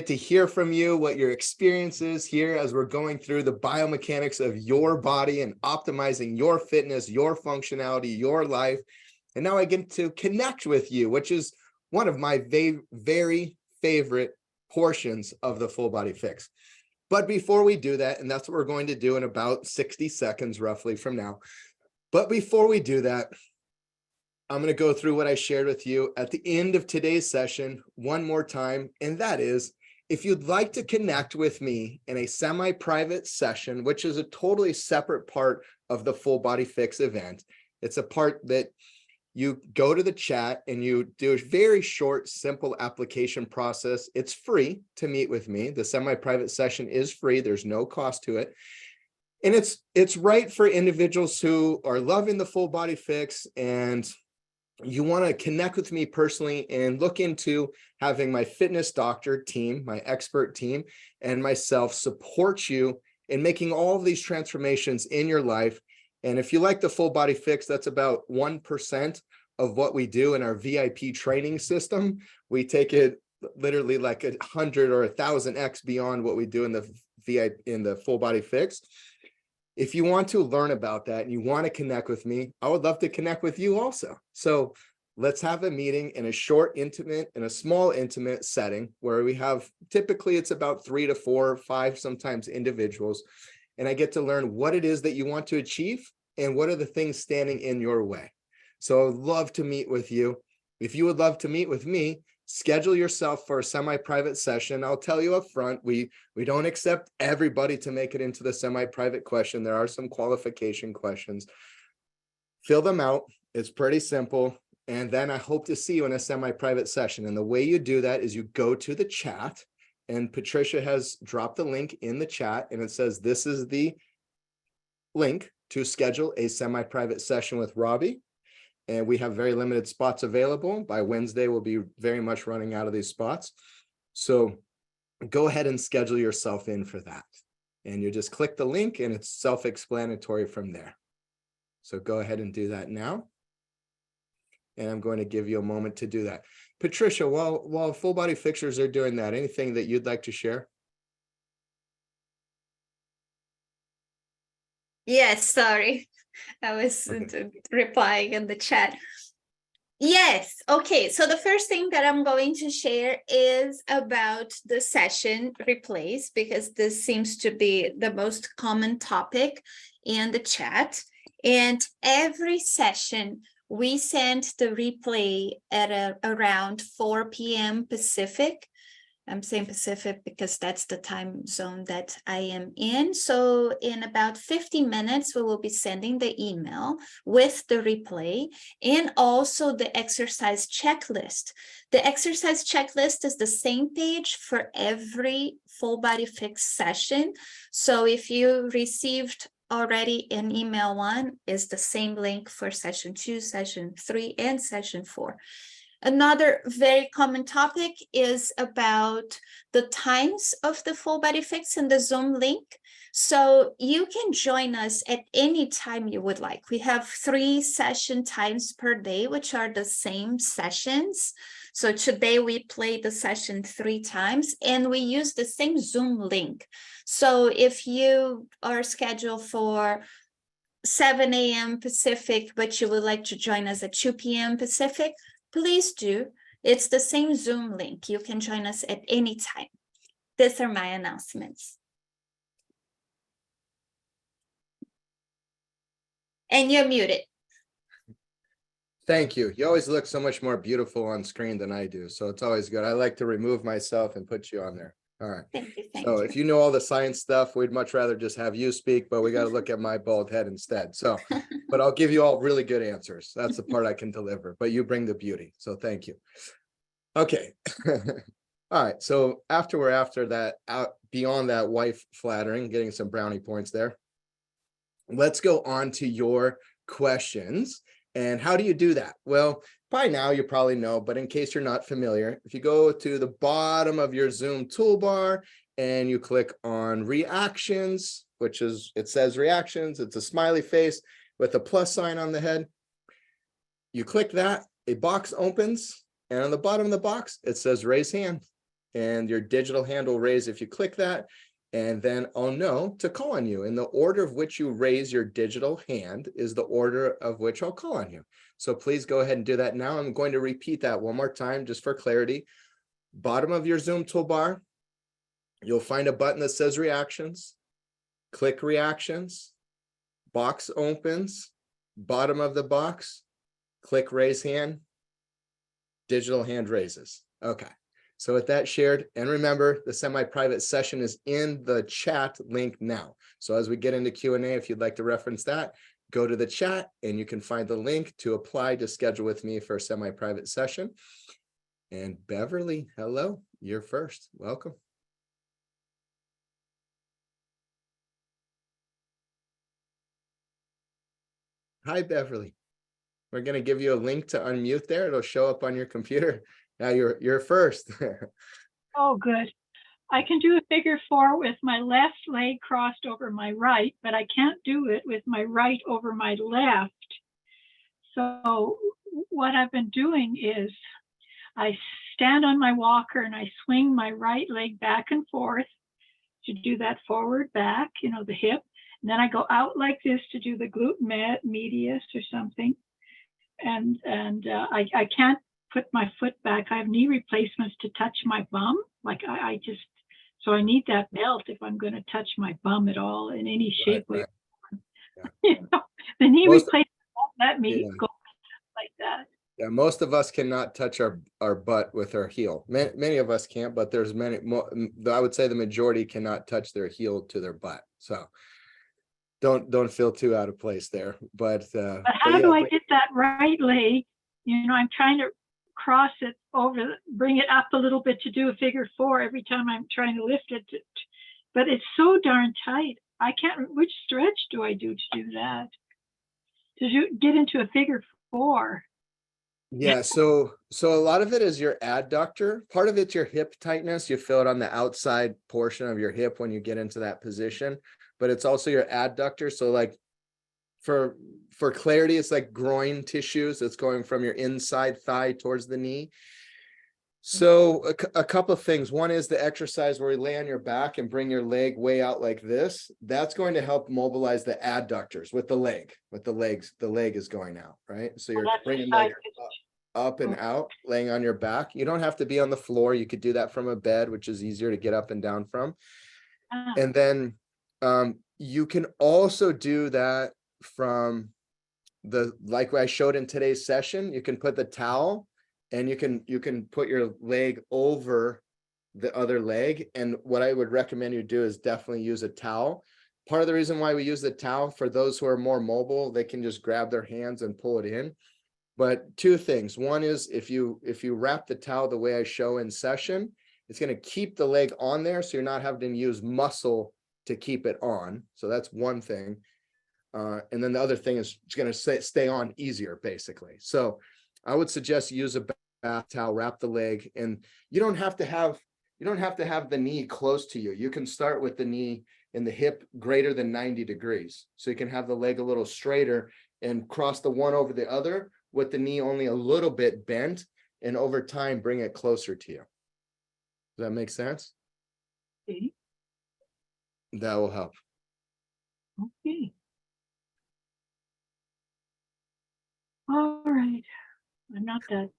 to hear from you what your experience is here as we're going through the biomechanics of your body and optimizing your fitness, your functionality, your life. And now I get to connect with you, which is one of my very favorite portions of the Full Body Fix. But before we do that, and that's what we're going to do in about 60 seconds roughly from now. But before we do that, I'm going to go through what I shared with you at the end of today's session one more time. And that is, if you'd like to connect with me in a semi-private session, which is a totally separate part of the Full Body Fix event, it's a part that you go to the chat and you do a very short, simple application process. It's free to meet with me. The semi-private session is free. There's no cost to it. And it's right for individuals who are loving the Full Body Fix and you want to connect with me personally and look into having my fitness doctor team, my expert team, and myself support you in making all of these transformations in your life. And if you like the Full Body Fix, that's about 1% of what we do in our VIP training system. We take it literally like 100 or 1,000x beyond what we do in the Full Body Fix. If you want to learn about that and you want to connect with me, I would love to connect with you also. So let's have a meeting in a small intimate setting where we have, typically it's about 3 to 4 or 5, sometimes individuals. And I get to learn what it is that you want to achieve and what are the things standing in your way. So I'd love to meet with you. If you would love to meet with me, schedule yourself for a semi-private session. I'll tell you up front, we don't accept everybody to make it into the semi-private question. There are some qualification questions. Fill them out. It's pretty simple. And then I hope to see you in a semi-private session. And the way you do that is you go to the chat, and Patricia has dropped the link in the chat, and it says, this is the link to schedule a semi-private session with Robbie. And we have very limited spots available. By Wednesday, we'll be very much running out of these spots. So go ahead and schedule yourself in for that. And you just click the link and it's self-explanatory from there. So go ahead and do that now. And I'm going to give you a moment to do that. Patricia, while Full Body Fixers are doing that, anything that you'd like to share? Yes, sorry. I was replying in the chat. Yes. Okay. So the first thing that I'm going to share is about the session replays, because this seems to be the most common topic in the chat. And every session, we send the replay at around 4 p.m. Pacific. I'm saying Pacific because that's the time zone that I am in. So in about 50 minutes, we will be sending the email with the replay and also the exercise checklist. The exercise checklist is the same page for every Full Body Fix session. So if you received already an email 1, is the same link for session 2, session 3, and session 4. Another very common topic is about the times of the Full Body Fix in the Zoom link. So you can join us at any time you would like. We have 3 session times per day, which are the same sessions. So today we played the session 3 times and we use the same Zoom link. So if you are scheduled for 7 a.m. Pacific, but you would like to join us at 2 p.m. Pacific, please do. It's the same Zoom link. You can join us at any time. These are my announcements. And you're muted. Thank you. You always look so much more beautiful on screen than I do. So it's always good. I like to remove myself and put you on there. All right. Thank you. So if you know all the science stuff, we'd much rather just have you speak, but we got to look at my bald head instead. So, but I'll give you all really good answers. That's the part I can deliver, but you bring the beauty. So thank you. Okay. All right. So after that, beyond that wife flattering, getting some brownie points there, let's go on to your questions. And how do you do that? Well, by now you probably know, but in case you're not familiar, if you go to the bottom of your Zoom toolbar and you click on reactions, it says reactions, it's a smiley face with a plus sign on the head. You click that, a box opens, and on the bottom of the box, it says raise hand. and your digital hand will raise if you click that. And then I'll know to call on you. And the order of which you raise your digital hand is the order of which I'll call on you. So please go ahead and do that now. I'm going to repeat that one more time just for clarity. Bottom of your Zoom toolbar, you'll find a button that says reactions. Click reactions. Box opens. Bottom of the box, click raise hand. Digital hand raises. Okay. So with that shared, and remember, the semi-private session is in the chat link now. So as we get into Q&A, if you'd like to reference that, go to the chat and you can find the link to apply to schedule with me for a semi-private session. And Beverly, hello, you're first. Welcome. Hi, Beverly. We're going to give you a link to unmute there. It'll show up on your computer. Now you're first. Oh, good. I can do a figure 4 with my left leg crossed over my right, but I can't do it with my right over my left. So what I've been doing is I stand on my walker and I swing my right leg back and forth to do that forward, back, you know, the hip. And then I go out like this to do the glute medius or something. And I can't put my foot back. I have knee replacements to touch my bum. Like I just, so I need that belt if I'm going to touch my bum at all in any shape. Right. Yeah. You know, the knee replacement won't let me go like that. Yeah, most of us cannot touch our butt with our heel. Many of us can't, but there's many more. I would say the majority cannot touch their heel to their butt. So don't feel too out of place there. But how do I get that right leg? You know, I'm trying to cross it over, bring it up a little bit to do a figure 4 every time I'm trying to lift it. But it's so darn tight. I can't, which stretch do I do to do that? To get into a figure 4. Yeah, so a lot of it is your adductor. Part of it's your hip tightness. You feel it on the outside portion of your hip when you get into that position, but it's also your adductor. So like for clarity, it's like groin tissues. It's going from your inside thigh towards the knee. So a couple of things. One is the exercise where you lay on your back and bring your leg way out like this. That's going to help mobilize the adductors with the leg. With the legs, the leg is going out, right? So you're bringing leg up and out, laying on your back. You don't have to be on the floor. You could do that from a bed, which is easier to get up and down from. And then you can also do that from like I showed in today's session. You can put the towel and you can put your leg over the other leg. And what I would recommend you do is definitely use a towel. Part of the reason why we use the towel, for those who are more mobile, they can just grab their hands and pull it in. But two things. One is if you wrap the towel the way I show in session, it's going to keep the leg on there. So you're not having to use muscle to keep it on. So that's one thing. And then the other thing is it's going to stay on easier, basically. So I would suggest use a bath towel, wrap the leg, and you don't have to have the knee close to you. You can start with the knee and the hip greater than 90 degrees. So you can have the leg a little straighter and cross the one over the other with the knee only a little bit bent, and over time bring it closer to you. Does that make sense? Okay. That will help. Okay. All right. I'm not that.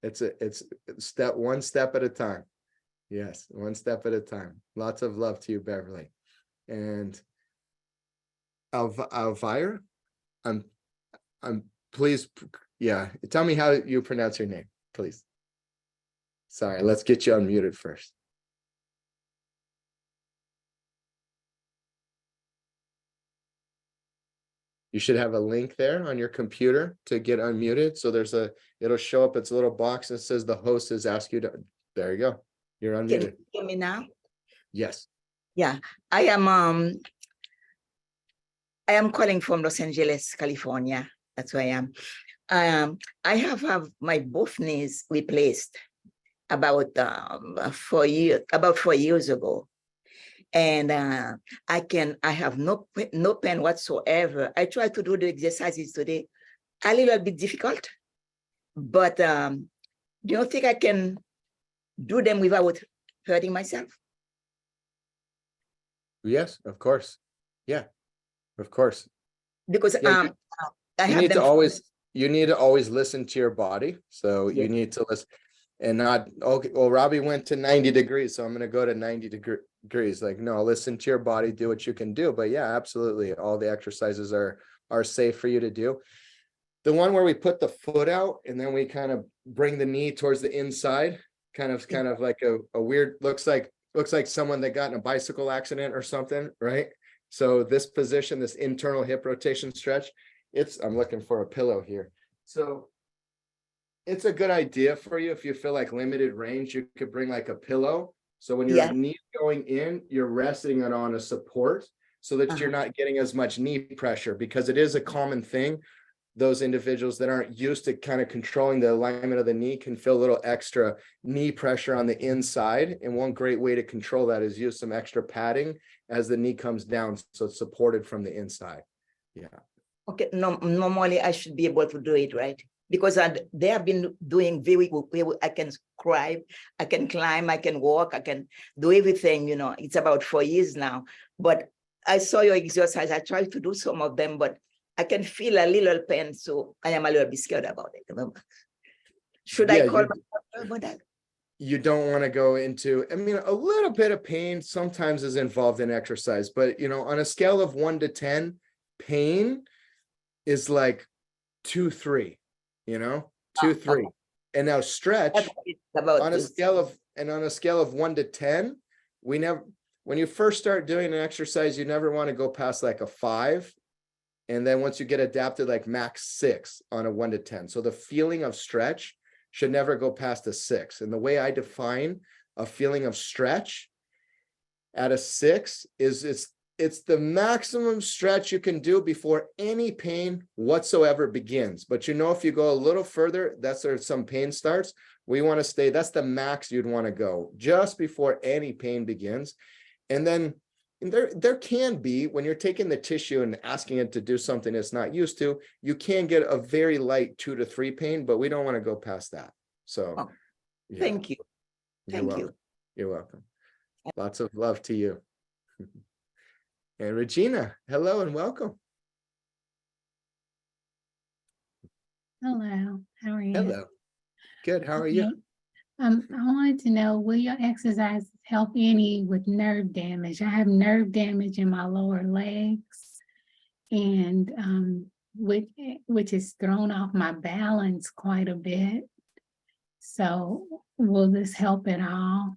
It's one step at a time. Yes, one step at a time. Lots of love to you, Beverly. And Elvira, I'm please, yeah, tell me how you pronounce your name, please. Sorry, let's get you unmuted first. You should have a link there on your computer to get unmuted. So it'll show up, it's a little box that says the host has asked you to, there you go. You're unmuted. Can you hear me now? Yes. Yeah, I am calling from Los Angeles, California. That's where I am. I have my both knees replaced about 4 years ago. And I have no pain whatsoever. I try to do the exercises today, a little bit difficult, but do you think I can do them without hurting myself? Yes, of course. Yeah, of course. Because Yeah, I you have need them. you need to always listen to your body. So you Yes. need to listen and not, okay, well, Robbie went to 90 degrees, so I'm going to go to 90 degrees. Like, no, listen to your body, do what you can do. But yeah, absolutely. All the exercises are safe for you to do. The one where we put the foot out and then we kind of bring the knee towards the inside, kind of like a weird, looks like someone that got in a bicycle accident or something, right? So this position, this internal hip rotation stretch, I'm looking for a pillow here. So it's a good idea for you if you feel like limited range, you could bring like a pillow. So when your knee going in, you're resting it on a support so that you're not getting as much knee pressure, because it is a common thing. Those individuals that aren't used to kind of controlling the alignment of the knee can feel a little extra knee pressure on the inside. And one great way to control that is use some extra padding as the knee comes down, so it's supported from the inside. Yeah. Okay, no, normally I should be able to do it, right? Because they have been doing very well. I can scribe, I can climb, I can walk, I can do everything, you know. It's about 4 years now. But I saw your exercise. I tried to do some of them, but I can feel a little pain, so I am a little bit scared about it. Should I call my doctor about that? You don't want to go into, I mean, a little bit of pain sometimes is involved in exercise, but you know, on a scale of 1 to 10, pain is like 2, 3, you know, 2, 3. Okay. And now stretch on a scale of 1 to 10, when you first start doing an exercise, you never want to go past like a 5. And then once you get adapted, like max 6 on a 1 to 10. So the feeling of stretch should never go past a 6. And the way I define a feeling of stretch at a 6 is it's the maximum stretch you can do before any pain whatsoever begins. But you know, if you go a little further, that's where some pain starts. We want to stay, that's the max you'd want to go just before any pain begins. And then there can be, when you're taking the tissue and asking it to do something it's not used to, you can get a very light 2 to 3 pain, but we don't want to go past that. So thank you. Thank you. You're welcome. Lots of love to you. And Regina, hello and welcome. Hello, how are you? Hello. Good, how are you? I wanted to know, will your exercises help any with nerve damage? I have nerve damage in my lower legs, and which has thrown off my balance quite a bit. So will this help at all?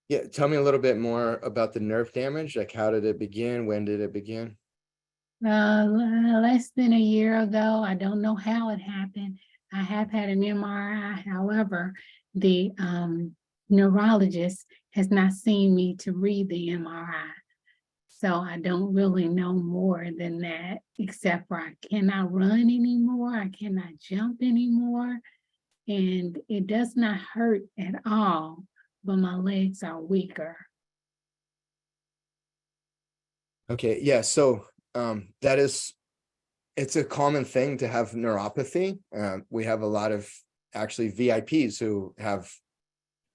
Yeah, tell me a little bit more about the nerve damage. Like, how did it begin? When did it begin? Less than a year ago. I don't know how it happened. I have had an MRI. However, the neurologist has not seen me to read the MRI. So I don't really know more than that, except for I cannot run anymore. I cannot jump anymore. And it does not hurt at all, but my legs are weaker. Okay, yeah, so it's a common thing to have neuropathy. We have a lot of actually VIPs who have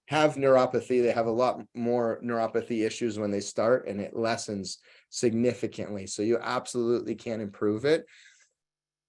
neuropathy. They have a lot more neuropathy issues when they start, and it lessens significantly. So you absolutely can improve it.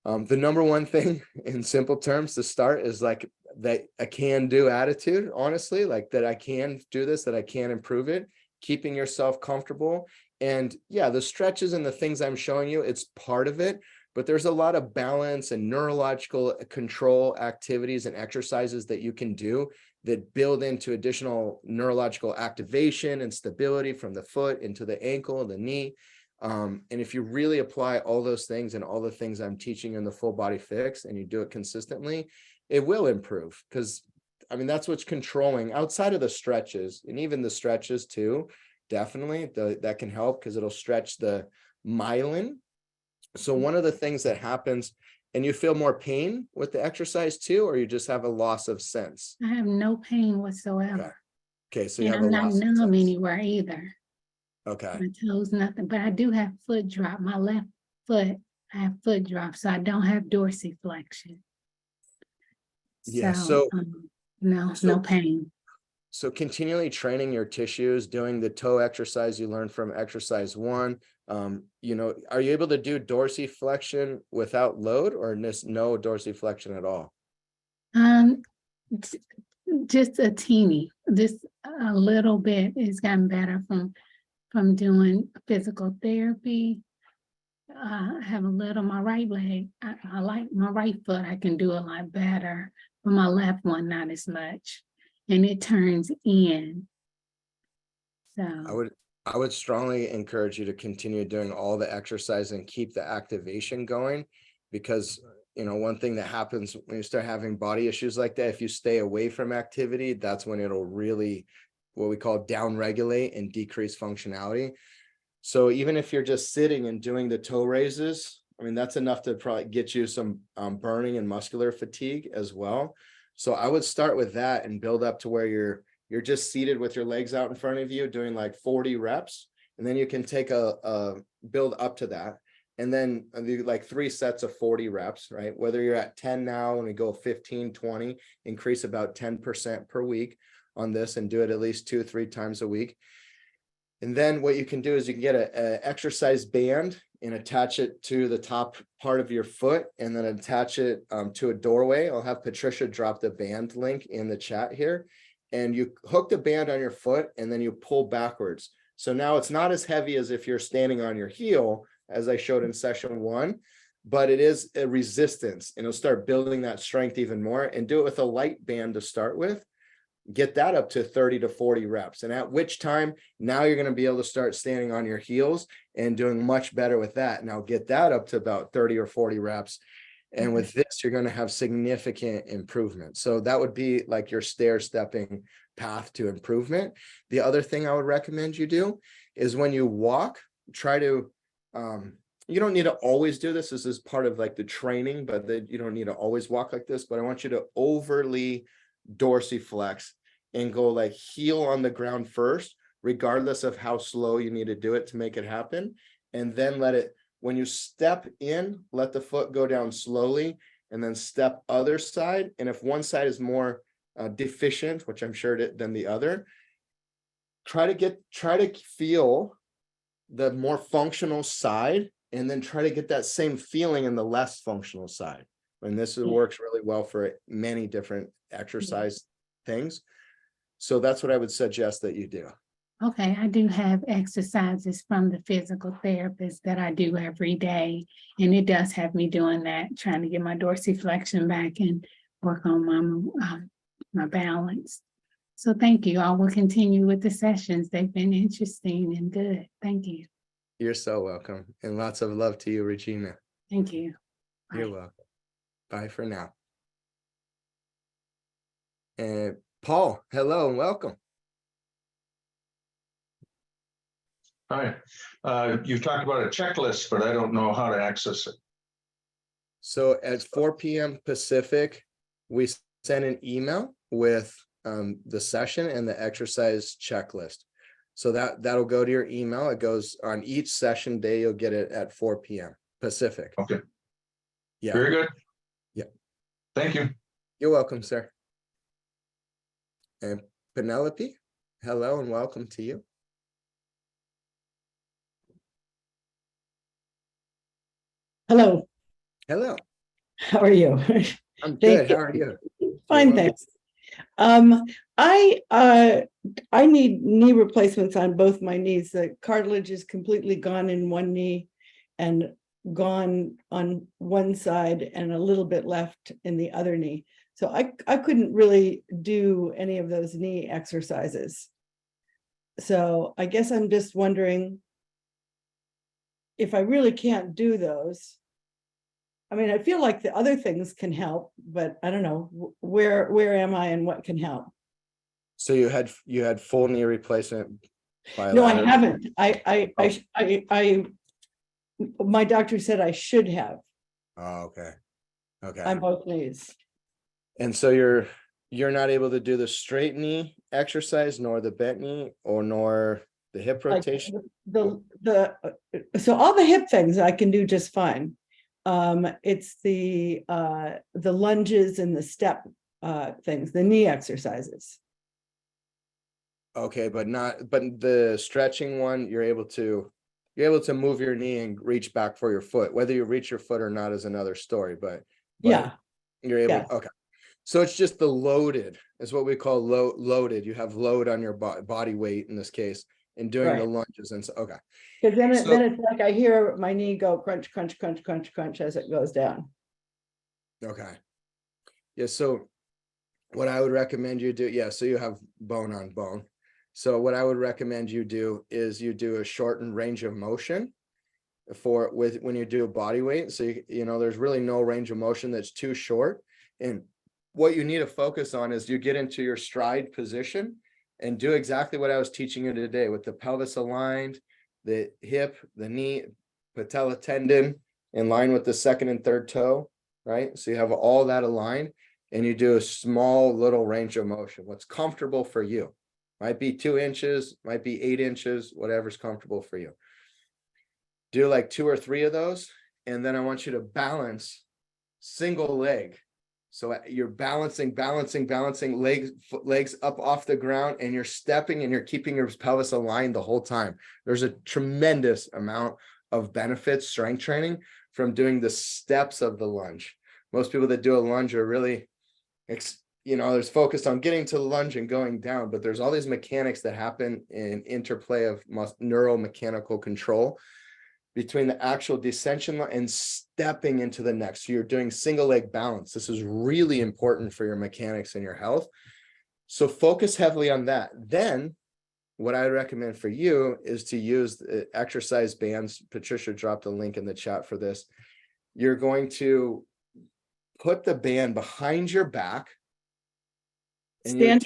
The number one thing in simple terms to start is like that a can-do attitude, honestly, like that I can do this, that I can improve it, keeping yourself comfortable. And yeah, the stretches and the things I'm showing you, it's part of it, but there's a lot of balance and neurological control activities and exercises that you can do that build into additional neurological activation and stability from the foot into the ankle, the knee. And if you really apply all those things and all the things I'm teaching in the full body fix, and you do it consistently, it will improve. Because I mean, that's what's controlling outside of the stretches, and even the stretches too, definitely that can help because it'll stretch the myelin. So one of the things that happens, and you feel more pain with the exercise too, or you just have a loss of sense? I have no pain whatsoever. Okay, so you have I'm a not loss of numb sense. anywhere either. Okay. My toes, nothing, but I do have foot drop. My left foot, I have foot drop, so I don't have dorsiflexion. Yeah, so No, So- no pain. So continually training your tissues, doing the toe exercise you learned from exercise 1. You know, are you able to do dorsiflexion without load, or no dorsiflexion at all? Um, j- just a teeny, just a little bit. It's gotten better from doing physical therapy. I have a little, my right leg, I like my right foot, I can do a lot better, but my left one, not as much. And it turns in. So, I would strongly encourage you to continue doing all the exercise and keep the activation going, because you know, one thing that happens when you start having body issues like that, if you stay away from activity, that's when it'll really, what we call down regulate and decrease functionality. So even if you're just sitting and doing the toe raises, I mean, that's enough to probably get you some burning and muscular fatigue as well. So I would start with that and build up to where you're just seated with your legs out in front of you doing like 40 reps. And then you can take a build up to that. And then do like 3 sets of 40 reps, right? Whether you're at 10 now and we go 15, 20, increase about 10% per week on this and do it at least 2-3 times a week. And then what you can do is you can get a exercise band and attach it to the top part of your foot, and then attach it to a doorway. I'll have Patricia drop the band link in the chat here. And you hook the band on your foot and then you pull backwards. So now it's not as heavy as if you're standing on your heel, as I showed in session 1, but it is a resistance, and it'll start building that strength even more. And do it with a light band to start with. Get that up to 30 to 40 reps. And at which time, now you're going to be able to start standing on your heels and doing much better with that. Now get that up to about 30 or 40 reps. And with this, you're going to have significant improvement. So that would be like your stair-stepping path to improvement. The other thing I would recommend you do is when you walk, try to, you don't need to always do this. This is part of like the training, but you don't need to always walk like this. But I want you to overly dorsiflex and go like heel on the ground first, regardless of how slow you need to do it to make it happen. And then let it, when you step in, let the foot go down slowly, and then step other side. And if one side is more deficient, which I'm sure than the other, try to feel the more functional side, and then try to get that same feeling in the less functional side. And this works really well for many different exercise things. So that's what I would suggest that you do. okay, I do have exercises from the physical therapist that I do every day. And it does have me doing that, trying to get my dorsiflexion back and work on my balance. So thank you. I will continue with the sessions. They've been interesting and good. Thank you. You're so welcome. And lots of love to you, Regina. Thank you. You're Bye. welcome. Bye for now. And Paul, hello and welcome. Hi, you talked about a checklist, but I don't know how to access it. So at 4 p.m. Pacific, we send an email with the session and the exercise checklist. So that'll go to your email. It goes on each session day. You'll get it at 4 p.m. Pacific. Okay. Yeah. Very good. Yeah. Thank you. You're welcome, sir. And Penelope, hello and welcome to you. Hello, Hello. how are you? I'm Thank good. you. How are you? Fine, welcome. thanks. I need knee replacements on both my knees. The cartilage is completely gone in one knee and gone on one side and a little bit left in the other knee. So I couldn't really do any of those knee exercises. So I guess I'm just wondering if I really can't do those. I mean, I feel like the other things can help, but I don't know where am I and what can help. So you had full knee replacement No, I bilateral? haven't. My doctor said I should have Oh, okay. Okay. on both knees. And so you're not able to do the straight knee exercise, nor the bent knee, nor the hip Like, rotation? so all the hip things I can do just fine. It's the lunges and the step things, the knee exercises. Okay, but the stretching one, you're able to move your knee and reach back for your foot. Whether you reach your foot or not is another story, but Yeah, you're able, yes. okay. So it's just the loaded, is what we call loaded. You have load on your body weight in this case, in doing the Right. lunges, and so, okay. Because then So- then it's like I hear my knee go crunch, crunch, crunch, crunch, crunch as it goes down. Okay. Yeah, so what I would recommend you do, yeah, so you have bone on bone. So what I would recommend you do is you do a shortened range of motion when you do a body weight. So you know, there's really no range of motion that's too short. And what you need to focus on is you get into your stride position and do exactly what I was teaching you today, with the pelvis aligned, the hip, the knee, patella tendon in line with the second and third toe, right? So you have all that aligned, and you do a small little range of motion. What's comfortable for you? Might be 2 inches, might be 8 inches, whatever's comfortable for you. Do like 2 or 3 of those, and then I want you to balance single leg. So you're balancing legs up off the ground, and you're stepping and you're keeping your pelvis aligned the whole time. There's a tremendous amount of benefits, strength training, from doing the steps of the lunge. Most people that do a lunge are really, there's focused on getting to the lunge and going down, but there's all these mechanics that happen in interplay of neuromechanical control between the actual descension and stepping into the next. So you're doing single leg balance. This is really important for your mechanics and your health. So focus heavily on that. Then what I recommend for you is to use the exercise bands. Patricia dropped a link in the chat for this. You're going to put the band behind your back. And you're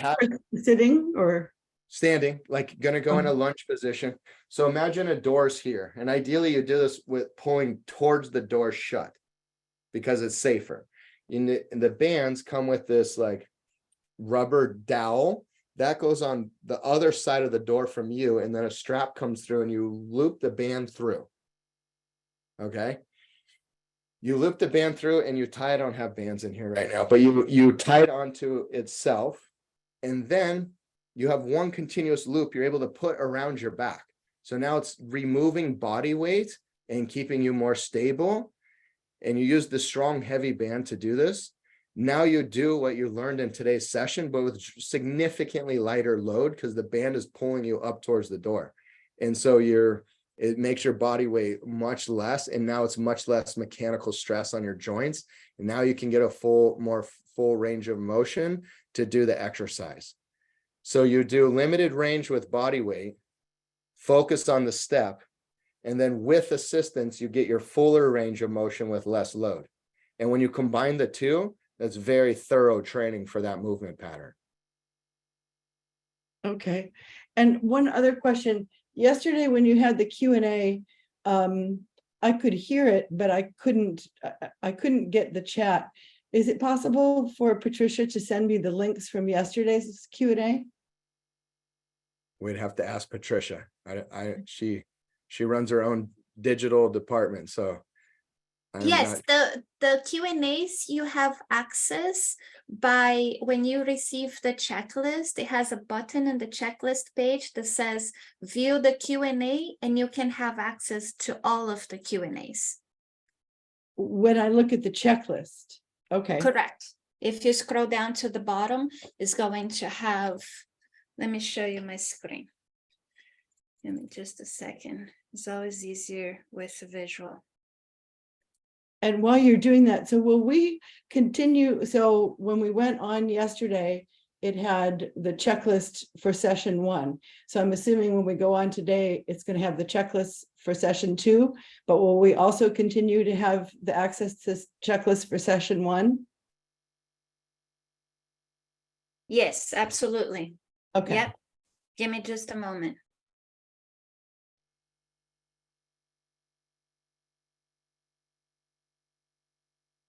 sitting or standing, like going to go in a lunge position. So imagine a door's here, and ideally you do this with pulling towards the door shut, because it's safer. And the bands come with this like rubber dowel that goes on the other side of the door from you, and then a strap comes through and you loop the band through. Okay. You loop the band through and you tie it. I don't have bands in here right now, but you tie it onto itself, and then you have one continuous loop you're able to put around your back. So now it's removing body weight and keeping you more stable. And you use the strong, heavy band to do this. Now you do what you learned in today's session, but with significantly lighter load, because the band is pulling you up towards the door. And so it makes your body weight much less. And now it's much less mechanical stress on your joints. And now you can get a more full range of motion to do the exercise. So you do limited range with body weight, focus on the step, and then with assistance, you get your fuller range of motion with less load. And when you combine the two, that's very thorough training for that movement pattern. Okay. And one other question. Yesterday, when you had the Q&A, I could hear it, but I couldn't get the chat. Is it possible for Patricia to send me the links from yesterday's Q&A? We'd have to ask Patricia. She runs her own digital department, so. Yes, the Q&As you have access by when you receive the checklist. It has a button in the checklist page that says view the Q&A, and you can have access to all of the Q&As. When I look at the checklist, okay. Correct. If you scroll down to the bottom, it's going to have, let me show you my screen. Give me just a second. It's always easier with visual. And while you're doing that, so will we continue? So when we went on yesterday, it had the checklist for session 1. So I'm assuming when we go on today, it's going to have the checklist for session 2, but will we also continue to have the access to checklist for session 1? Yes, absolutely. Okay. Yep. Give me just a moment.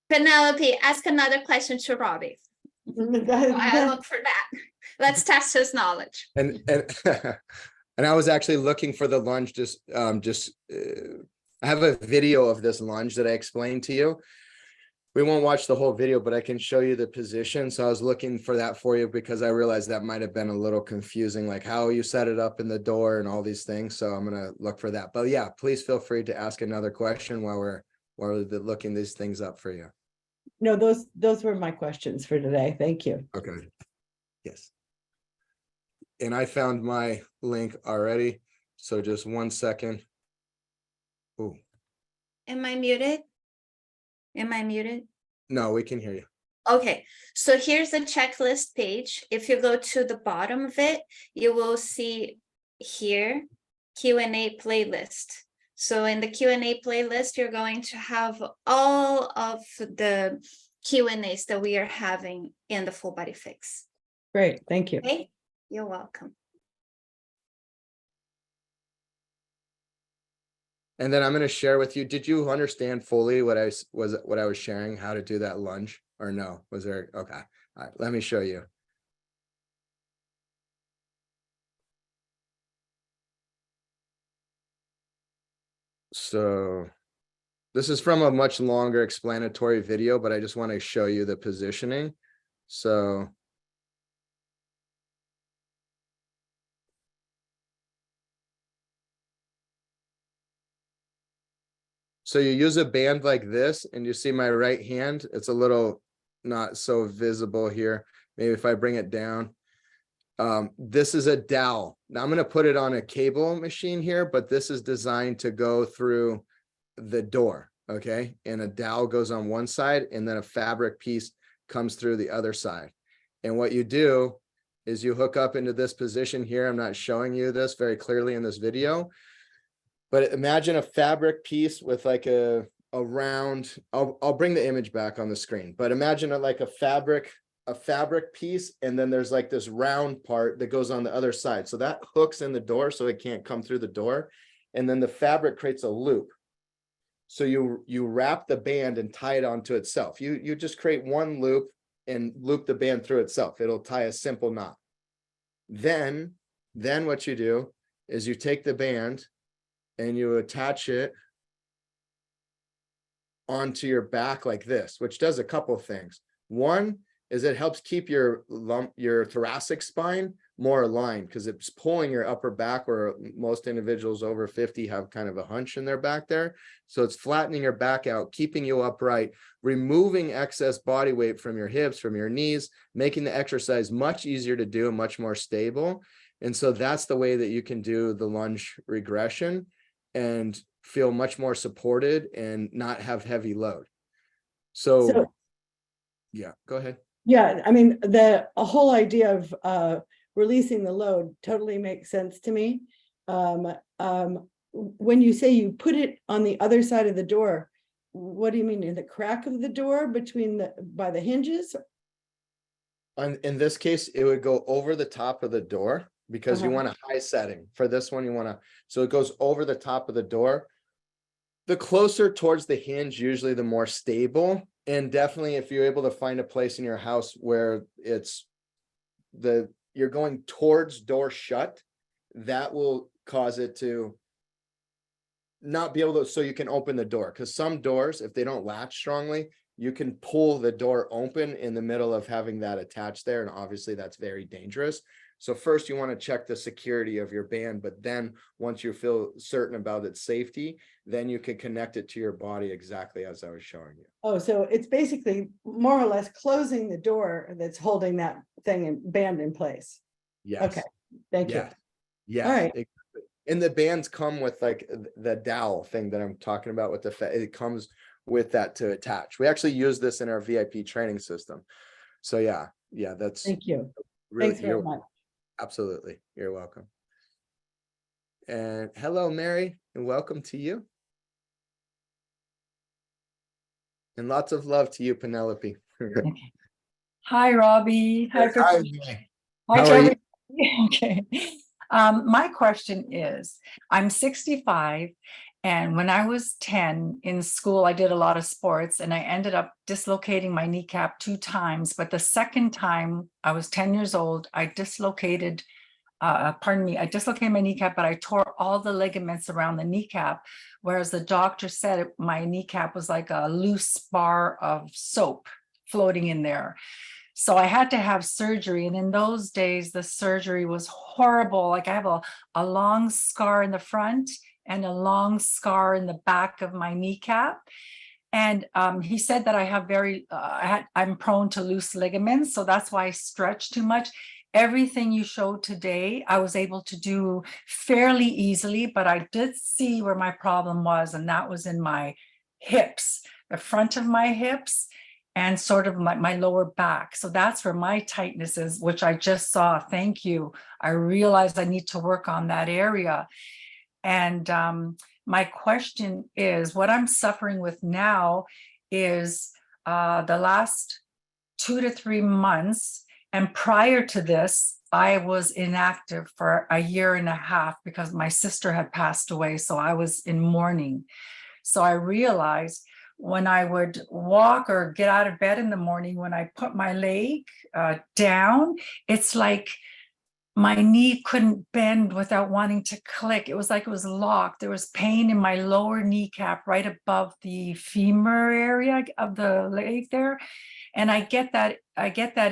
Penelope, ask another question to Robbie. I look for that. Let's test his knowledge. And I was actually looking for the lunge. I have a video of this lunge that I explained to you. We won't watch the whole video, but I can show you the position. So I was looking for that for you because I realized that might have been a little confusing, like how you set it up in the door and all these things. So I'm gonna look for that. But yeah, please feel free to ask another question while we're looking these things up for you. No, those were my questions for today. Thank you. Okay. Yes. And I found my link already. So just 1 second. Ooh, Am I muted? Am I muted? no, we can hear you. Okay, so here's the checklist page. If you go to the bottom of it, you will see here Q&A playlist. So in the Q&A playlist, you're going to have all of the Q&As that we are having in the Full Body Fix. Great, thank you. Okay, you're welcome. And then I'm going to share with you. Did you understand fully what I was sharing, how to do that lunge, or no? Was there? Okay. All right. Let me show you. So this is from a much longer explanatory video, but I just want to show you the positioning. So you use a band like this, and you see my right hand, it's a little not so visible here. Maybe if I bring it down. This is a dowel. Now I'm going to put it on a cable machine here, but this is designed to go through the door. Okay. And a dowel goes on one side, and then a fabric piece comes through the other side. And what you do is you hook up into this position here. I'm not showing you this very clearly in this video, but imagine a fabric piece with like a round, I'll bring the image back on the screen, but imagine it like a fabric piece, and then there's like this round part that goes on the other side. So that hooks in the door so it can't come through the door. And then the fabric creates a loop. So you wrap the band and tie it onto itself. You just create one loop and loop the band through itself. It'll tie a simple knot. Then what you do is you take the band and you attach it onto your back like this, which does a couple of things. One is it helps keep your thoracic spine more aligned, because it's pulling your upper back, where most individuals over 50 have kind of a hunch in their back there. So it's flattening your back out, keeping you upright, removing excess body weight from your hips, from your knees, making the exercise much easier to do and much more stable. And so that's the way that you can do the lunge regression and feel much more supported and not have heavy load. So yeah, go ahead. Yeah, I mean, the whole idea of releasing the load totally makes sense to me. When you say you put it on the other side of the door, what do you mean, in the crack of the door by the hinges? In this case, it would go over the top of the door, because you want a high setting. For this one, you want to, so it goes over the top of the door. The closer towards the hinge, usually the more stable. And definitely if you're able to find a place in your house where you're going towards door shut, that will cause it to not be able to, so you can open the door. Because some doors, if they don't latch strongly, you can pull the door open in the middle of having that attached there. And obviously that's very dangerous. So first you want to check the security of your band, but then once you feel certain about its safety, then you can connect it to your body exactly as I was showing you. Oh, so it's basically more or less closing the door that's holding that thing and band in place. Yes. Okay, thank you. Yes. All right. Exactly. And the bands come with like the dowel thing that I'm talking about with it comes with that to attach. We actually use this in our VIP training system. So yeah, that's Thank you. really, Thanks very much. Absolutely. You're welcome. And hello, Mary, and welcome to you. And lots of love to you, Penelope. Okay. Hi, Robbie. Hi, Hi, Chris. Mary. Hi, How are you? Joey. Okay. My question is, I'm 65, and when I was 10 in school, I did a lot of sports, and I ended up dislocating my kneecap 2 times. But the second time I was 10 years old, I dislocated pardon me, I dislocated my kneecap, but I tore all the ligaments around the kneecap. Whereas the doctor said my kneecap was like a loose bar of soap floating in there. So I had to have surgery. And in those days, the surgery was horrible. Like I have a long scar in the front and a long scar in the back of my kneecap. And he said that I have I'm prone to loose ligaments. So that's why I stretch too much. Everything you showed today, I was able to do fairly easily, but I did see where my problem was, and that was in my hips, the front of my hips, and sort of my lower back. So that's where my tightness is, which I just saw. Thank you. I realized I need to work on that area. And my question is, what I'm suffering with now is the last 2 to 3 months. And prior to this, I was inactive for a year and a half because my sister had passed away. So I was in mourning. So I realized when I would walk or get out of bed in the morning, when I put my leg down, it's like my knee couldn't bend without wanting to click. It was like it was locked. There was pain in my lower kneecap right above the femur area of the leg there. And I get that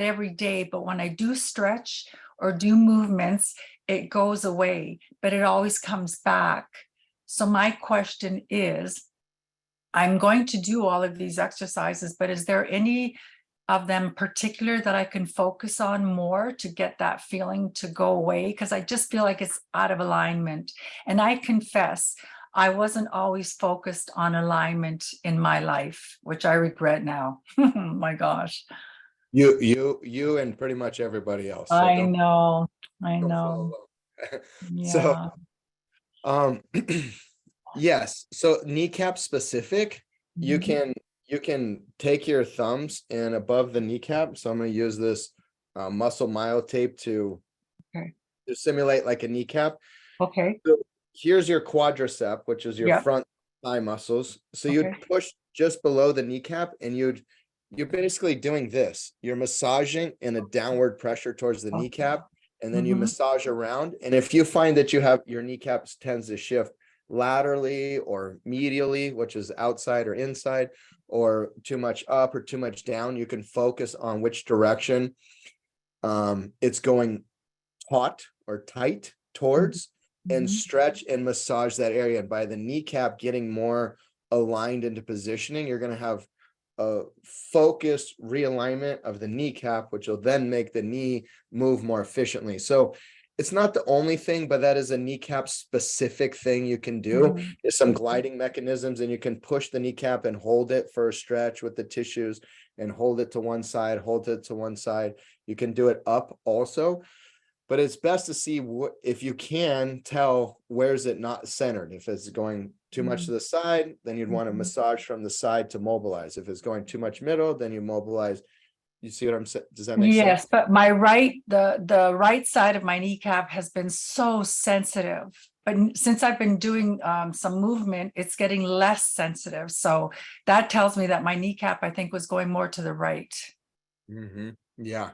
every day, but when I do stretch or do movements, it goes away, but it always comes back. So my question is, I'm going to do all of these exercises, but is there any of them particular that I can focus on more to get that feeling to go away? Because I just feel like it's out of alignment. And I confess, I wasn't always focused on alignment in my life, which I regret now. My gosh. You and pretty much everybody else. So I don't know. feel alone. Yeah. So yes, so kneecap specific, you can take your thumbs and above the kneecap. So I'm going to use this muscle myotape to simulate like a kneecap. Okay. So here's your quadricep, which is your Yep. front thigh muscles. So Okay. you'd push just below the kneecap, and you're basically doing this. You're massaging in a downward pressure towards the kneecap, and then you massage around. And if you find that your kneecaps tends to shift laterally or medially, which is outside or inside, or too much up or too much down, you can focus on which direction it's going taut or tight towards, and stretch and massage that area. And by the kneecap getting more aligned into positioning, you're going to have a focused realignment of the kneecap, which will then make the knee move more efficiently. So it's not the only thing, but that is a kneecap specific thing you can do. There's some gliding mechanisms, and you can push the kneecap and hold it for a stretch with the tissues and hold it to one side, hold it to one side. You can do it up also, but it's best to see if you can tell where's it not centered. If it's going too much to the side, then you'd want to massage from the side to mobilize. If it's going too much middle, then you mobilize. You see what I'm saying? Does that make sense? Yes, but the right side of my kneecap has been so sensitive. But since I've been doing some movement, it's getting less sensitive. So that tells me that my kneecap, I think, was going more to the right. Yeah.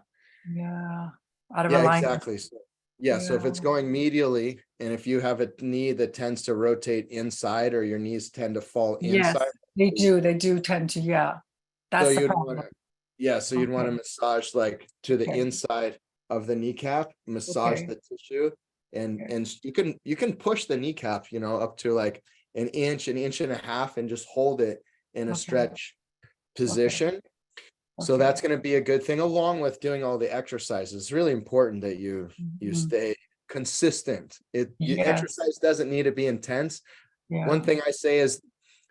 Yeah. Out of Yeah, alignment. exactly. So if it's going medially, and if you have a knee that tends to rotate inside, or your knees tend to fall Yes, inside. they do tend to, yeah. That's the problem. So you'd want to massage like to the inside of the kneecap, massage the tissue, and you can push the kneecap, up to like an inch and a half, and just hold it in a stretch position. So that's going to be a good thing, along with doing all the exercises. It's really important that you stay consistent. Exercise doesn't need to be intense. One thing I say is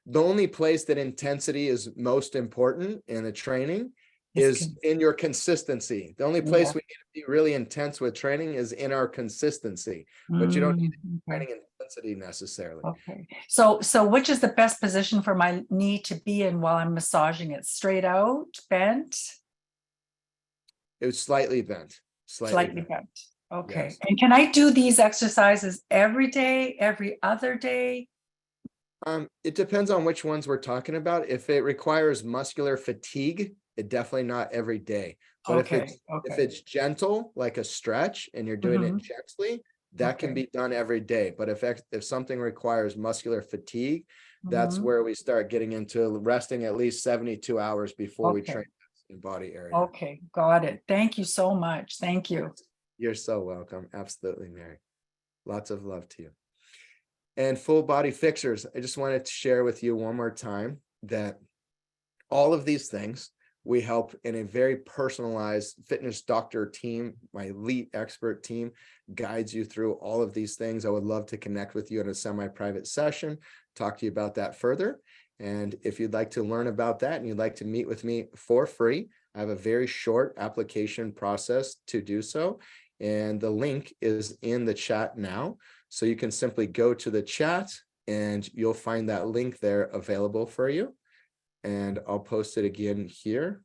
the only place that intensity is most important in the training is in your consistency. The only place we need to be really intense with training is in our consistency, but you don't need training intensity necessarily. Okay. So which is the best position for my knee to be in while I'm massaging it? Straight out, bent? It was slightly bent. Slightly bent. Okay. Yes. And can I do these exercises every day, every other day? It depends on which ones we're talking about. If it requires muscular fatigue, It definitely not every day. But Okay, if okay. it's gentle, like a stretch, and you're doing it gently, that can Okay. be done every day. But if something requires muscular fatigue, that's Mhm. where we start getting into resting at least 72 hours before we Okay. train the body area. Okay, got it. Thank you so much. Thank you. You're so welcome. Absolutely, Mary. Lots of love to you. And full body fixers, I just wanted to share with you one more time that all of these things we help in a very personalized fitness doctor team. My elite expert team guides you through all of these things. I would love to connect with you in a semi-private session, talk to you about that further. And if you'd like to learn about that and you'd like to meet with me for free, I have a very short application process to do so. And the link is in the chat now. So you can simply go to the chat and you'll find that link there available for you. And I'll post it again here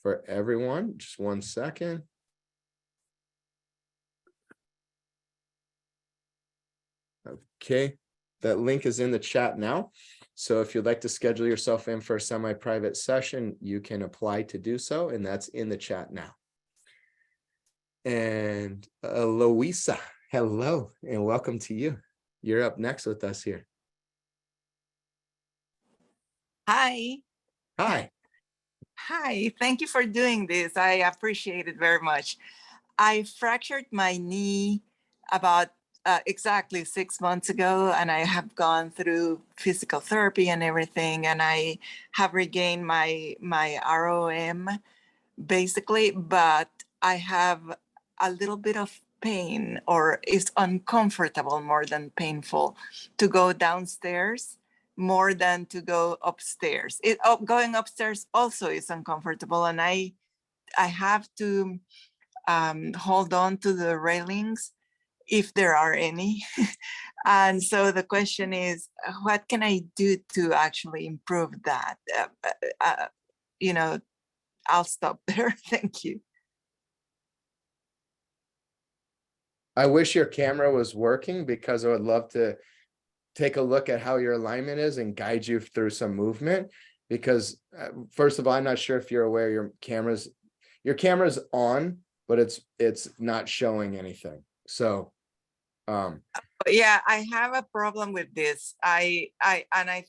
for everyone. Just 1 second. Okay, that link is in the chat now. So if you'd like to schedule yourself in for a semi-private session, you can apply to do so, and that's in the chat now. And Louisa, hello, and welcome to you. You're up next with us here. Hi. Hi. Hi. Thank you for doing this. I appreciate it very much. I fractured my knee about exactly 6 months ago, and I have gone through physical therapy and everything, and I have regained my ROM basically, but I have a little bit of pain, or it's uncomfortable more than painful to go downstairs more than to go upstairs. Going upstairs also is uncomfortable, and I have to hold on to the railings if there are any. And so the question is, what can I do to actually improve that? You know, I'll stop there. Thank you. I wish your camera was working because I would love to take a look at how your alignment is and guide you through some movement. Because first of all, I'm not sure if you're aware your camera's on, but it's not showing anything. So yeah, I have a problem with this. I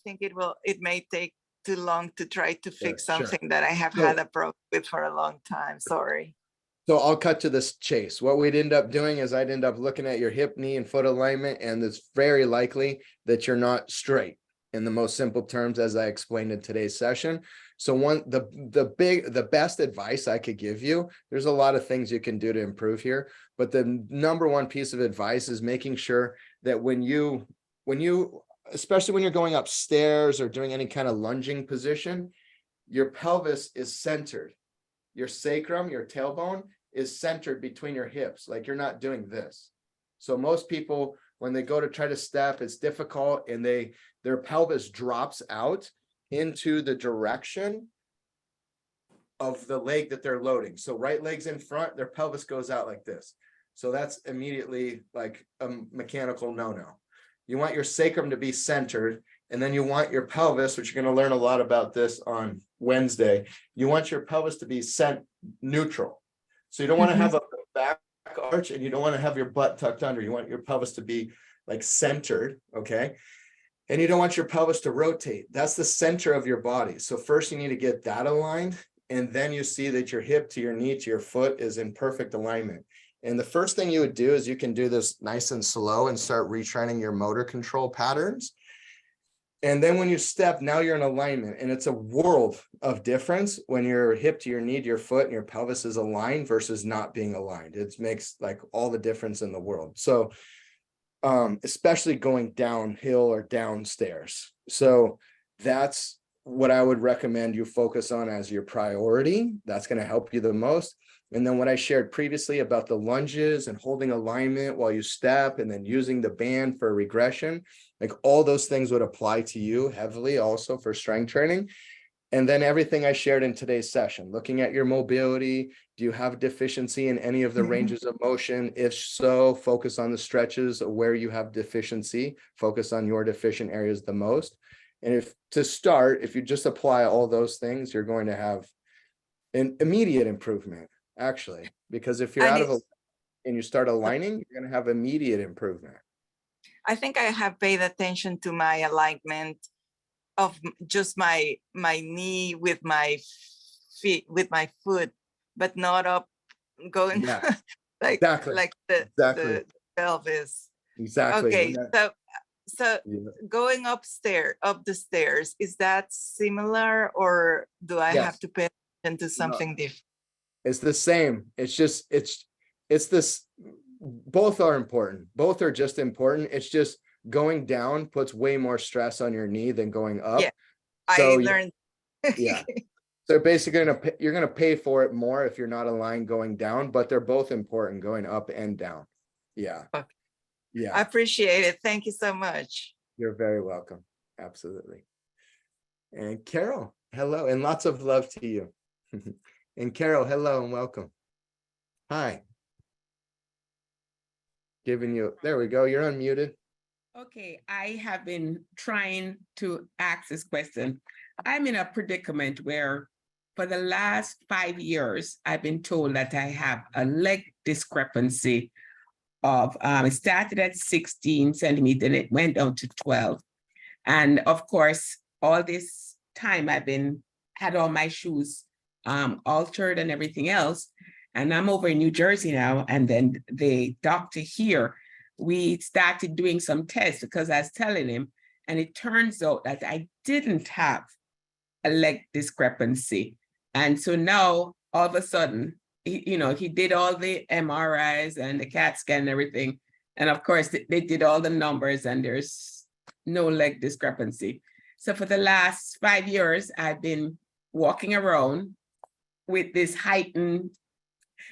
think it may take too long to try to fix sure. something that I have had a problem with for a long time. Sorry. So I'll cut to this chase. What we'd end up doing is I'd end up looking at your hip, knee, and foot alignment, and it's very likely that you're not straight in the most simple terms, as I explained in today's session. So the best advice I could give you, there's a lot of things you can do to improve here, but the number one piece of advice is making sure that when you, especially when you're going upstairs or doing any kind of lunging position, your pelvis is centered. Your sacrum, your tailbone is centered between your hips, like you're not doing this. So most people, when they go to try to step, it's difficult, and their pelvis drops out into the direction of the leg that they're loading. So right leg's in front, their pelvis goes out like this. So that's immediately like a mechanical no-no. You want your sacrum to be centered, and then you want your pelvis, which you're going to learn a lot about this on Wednesday. You want your pelvis to be neutral. So you don't want to have a back arch, and you don't want to have your butt tucked under. You want your pelvis to be like centered, okay? And you don't want your pelvis to rotate. That's the center of your body. So first you need to get that aligned, and then you see that your hip to your knee to your foot is in perfect alignment. And the first thing you would do is you can do this nice and slow and start retraining your motor control patterns. And then when you step, now you're in alignment, and it's a world of difference when your hip to your knee to your foot and your pelvis is aligned versus not being aligned. It makes like all the difference in the world. So especially going downhill or downstairs. So that's what I would recommend you focus on as your priority. That's going to help you the most. And then what I shared previously about the lunges and holding alignment while you step, and then using the band for regression, like all those things would apply to you heavily also for strength training. And then everything I shared in today's session, looking at your mobility, do you have deficiency in any of the ranges of motion? If so, focus on the stretches where you have deficiency, focus on your deficient areas the most. And if you just apply all those things, you're going to have An immediate improvement, actually, because if you're And out of a it's, and you start aligning, you're going to have immediate improvement. I think I have paid attention to my alignment of just my knee with my feet, with my foot, but not up going Yeah, like exactly. the Exactly. pelvis. Exactly. Okay, so Yeah. going up the stairs, is that similar, or do I have Yes. to pay attention to No, something different? it's the same. It's just, it's this, both are important. Both are just important. It's just going down puts way more stress on your knee than going up. Yeah, So I learned. yeah. So basically you're gonna pay for it more if you're not aligned going down, but they're both important going up and down. Yeah. Okay. I Yeah. appreciate it. Thank you so much. You're very welcome. Absolutely. And Carol, hello, and lots of love to you. And Carol, hello and welcome. Hi. Giving you, there we go. You're unmuted. Okay, I have been trying to ask this question. I'm in a predicament where for the last 5 years, I've been told that I have a leg discrepancy of, it started at 16 centimeters and it went down to 12. And of course, all this time I've had all my shoes altered and everything else. And I'm over in New Jersey now. And then the doctor here, we started doing some tests because I was telling him, and it turns out that I didn't have a leg discrepancy. And so now all of a sudden, he did all the MRIs and the CAT scan and everything. And of course, they did all the numbers and there's no leg discrepancy. So for the last 5 years, I've been walking around with this heightened,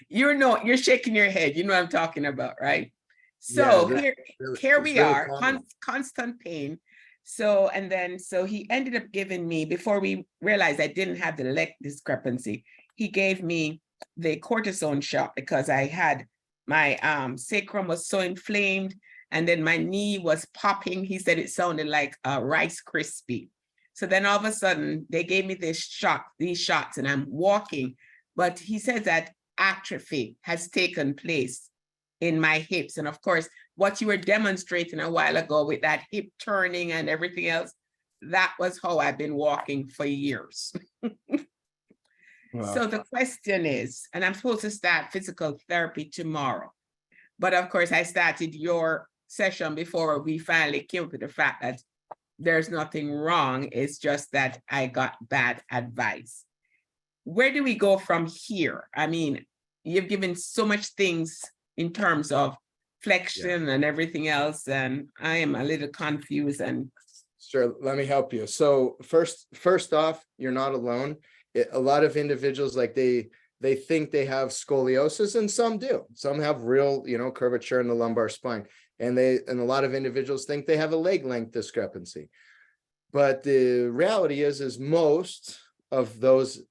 you're shaking your head, you know what I'm talking about, right? So Yeah, here we really are, common. constant pain. So he ended up giving me, before we realized I didn't have the leg discrepancy, he gave me the cortisone shot because I had my sacrum was so inflamed and then my knee was popping. He said it sounded like a Rice Krispie. So then all of a sudden they gave me these shots and I'm walking, but he said that atrophy has taken place in my hips. And of course, what you were demonstrating a while ago with that hip turning and everything else, that was how I've been walking for years. Wow. So the question is, and I'm supposed to start physical therapy tomorrow, but of course I started your session before we finally came to the fact that there's nothing wrong. It's just that I got bad advice. Where do we go from here? I mean, you've given so much things in terms of flexion and everything else, and I am a little confused. And sure, let me help you. So first off, you're not alone. A lot of individuals, like they think they have scoliosis, and some do. Some have real, curvature in the lumbar spine, and a lot of individuals think they have a leg length discrepancy. But the reality is most of those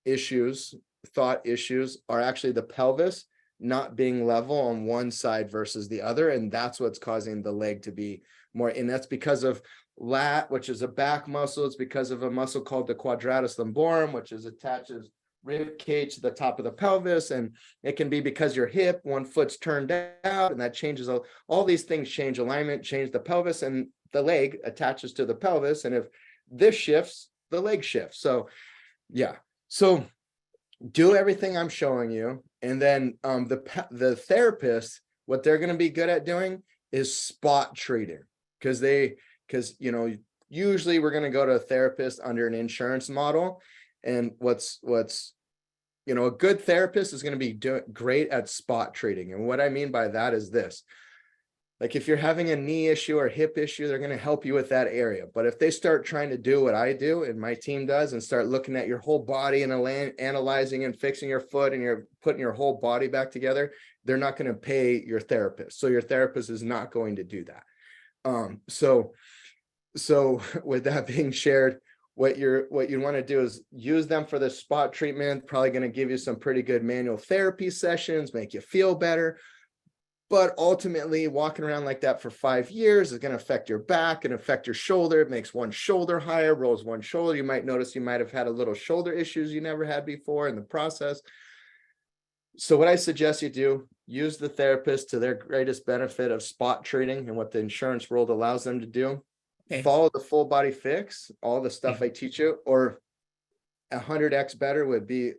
issues, thought issues, are actually the pelvis not being level on one side versus the other, and that's what's causing the leg to be more. And that's because of lat, which is a back muscle. It's because of a muscle called the quadratus lumborum, which attaches rib cage to the top of the pelvis. And it can be because your hip, one foot's turned out, and that changes all these things change alignment, change the pelvis, and the leg attaches to the pelvis. And if this shifts, the leg shifts. So yeah. So do everything I'm showing you. And then the therapist, what they're going to be good at doing is spot treating, because usually we're going to go to a therapist under an insurance model. And what's a good therapist is going to be great at spot treating. And what I mean by that is this. Like if you're having a knee issue or hip issue, they're going to help you with that area. But if they start trying to do what I do and my team does and start looking at your whole body and analyzing and fixing your foot and you're putting your whole body back together, they're not going to pay your therapist. So your therapist is not going to do that. So with that being shared, what you want to do is use them for the spot treatment, probably going to give you some pretty good manual therapy sessions, make you feel better. But ultimately, walking around like that for 5 years is going to affect your back and affect your shoulder. It makes one shoulder higher, rolls one shoulder. You might notice you might have had a little shoulder issues you never had before in the process. So what I suggest you do, use the therapist to their greatest benefit of spot treating and what the insurance world allows them to do. Okay. Follow the full body fix, all the stuff I teach you, or 100x better would be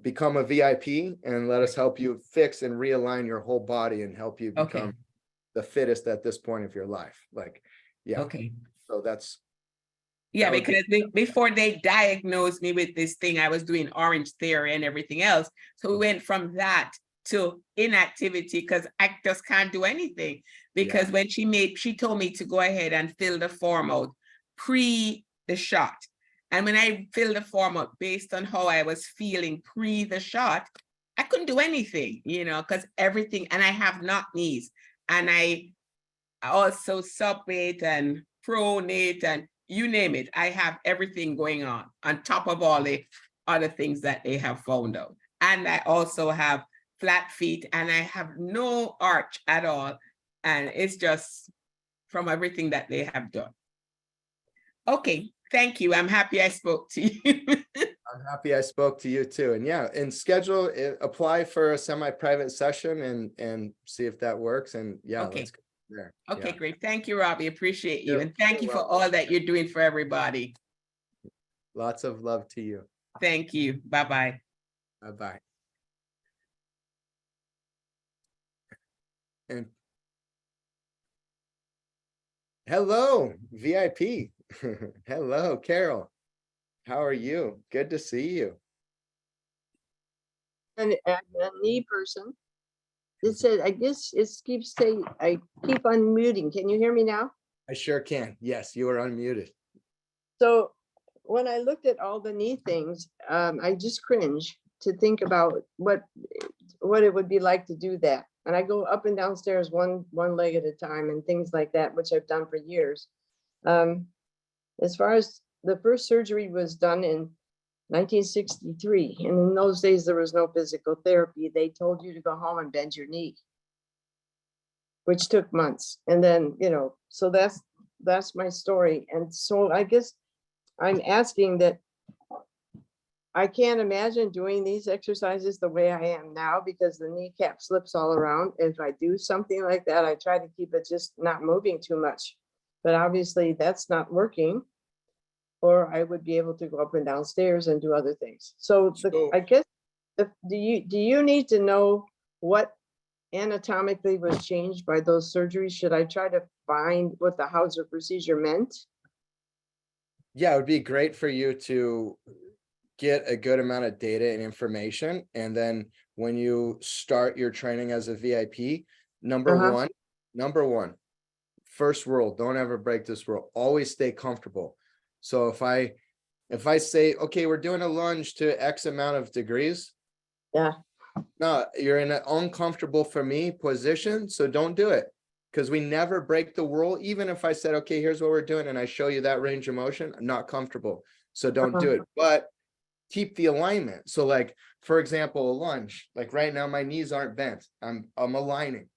become a VIP and let us help you fix and realign your whole body and help you become the fittest at this point of your life. Like, yeah. Okay. So that's, Yeah, that would be- because before they diagnosed me with this thing, I was doing Orange Theory and everything else. So we went from that to inactivity because I just can't do anything. Because when she told me to go ahead and fill the form out pre the shot. And when I filled the form out based on how I was feeling pre the shot, I couldn't do anything, because everything, and I have knock knees, and I also subweight and pronate and you name it. I have everything going on top of all the other things that they have found out. And I also have flat feet and I have no arch at all. And it's just from everything that they have done. Okay, thank you. I'm happy I spoke to you. I'm happy I spoke to you too. And yeah, and schedule, apply for a semi-private session and see if that works. And yeah, Okay. let's go there. Okay, Yeah. great. Thank you, Robbie. Appreciate you. You're- And thank you're you for welcome. all that you're doing for everybody. Lots of love to you. Thank you. Bye-bye. Bye-bye. And hello, VIP. Hello, Carol. How are you? Good to see you. And a knee person. It said, I guess it keeps saying, I keep unmuting. Can you hear me now? I sure can. Yes, you are unmuted. So when I looked at all the knee things, I just cringe to think about what it would be like to do that. And I go up and downstairs one leg at a time and things like that, which I've done for years. As far as the first surgery was done in 1963, and in those days there was no physical therapy. They told you to go home and bend your knee, which took months. And then, so that's my story. And so I guess I'm asking that I can't imagine doing these exercises the way I am now because the kneecap slips all around. If I do something like that, I try to keep it just not moving too much, but obviously that's not working. Or I would be able to go up and downstairs and do other things. So I guess, do you need to know what anatomically was changed by those surgeries? Should I try to find what the Hauser procedure meant? Yeah, it would be great for you to get a good amount of data and information. And then when you start your training as a VIP, number one, first rule, don't ever break this rule. Always stay comfortable. So if I say, okay, we're doing a lunge to X amount of degrees. Yeah. No, you're in an uncomfortable for me position. So don't do it. Because we never break the rule. Even if I said, okay, here's what we're doing. And I show you that range of motion, I'm not comfortable. So don't do it. But keep the alignment. So like, for example, a lunge, like right now, my knees aren't bent. I'm aligning.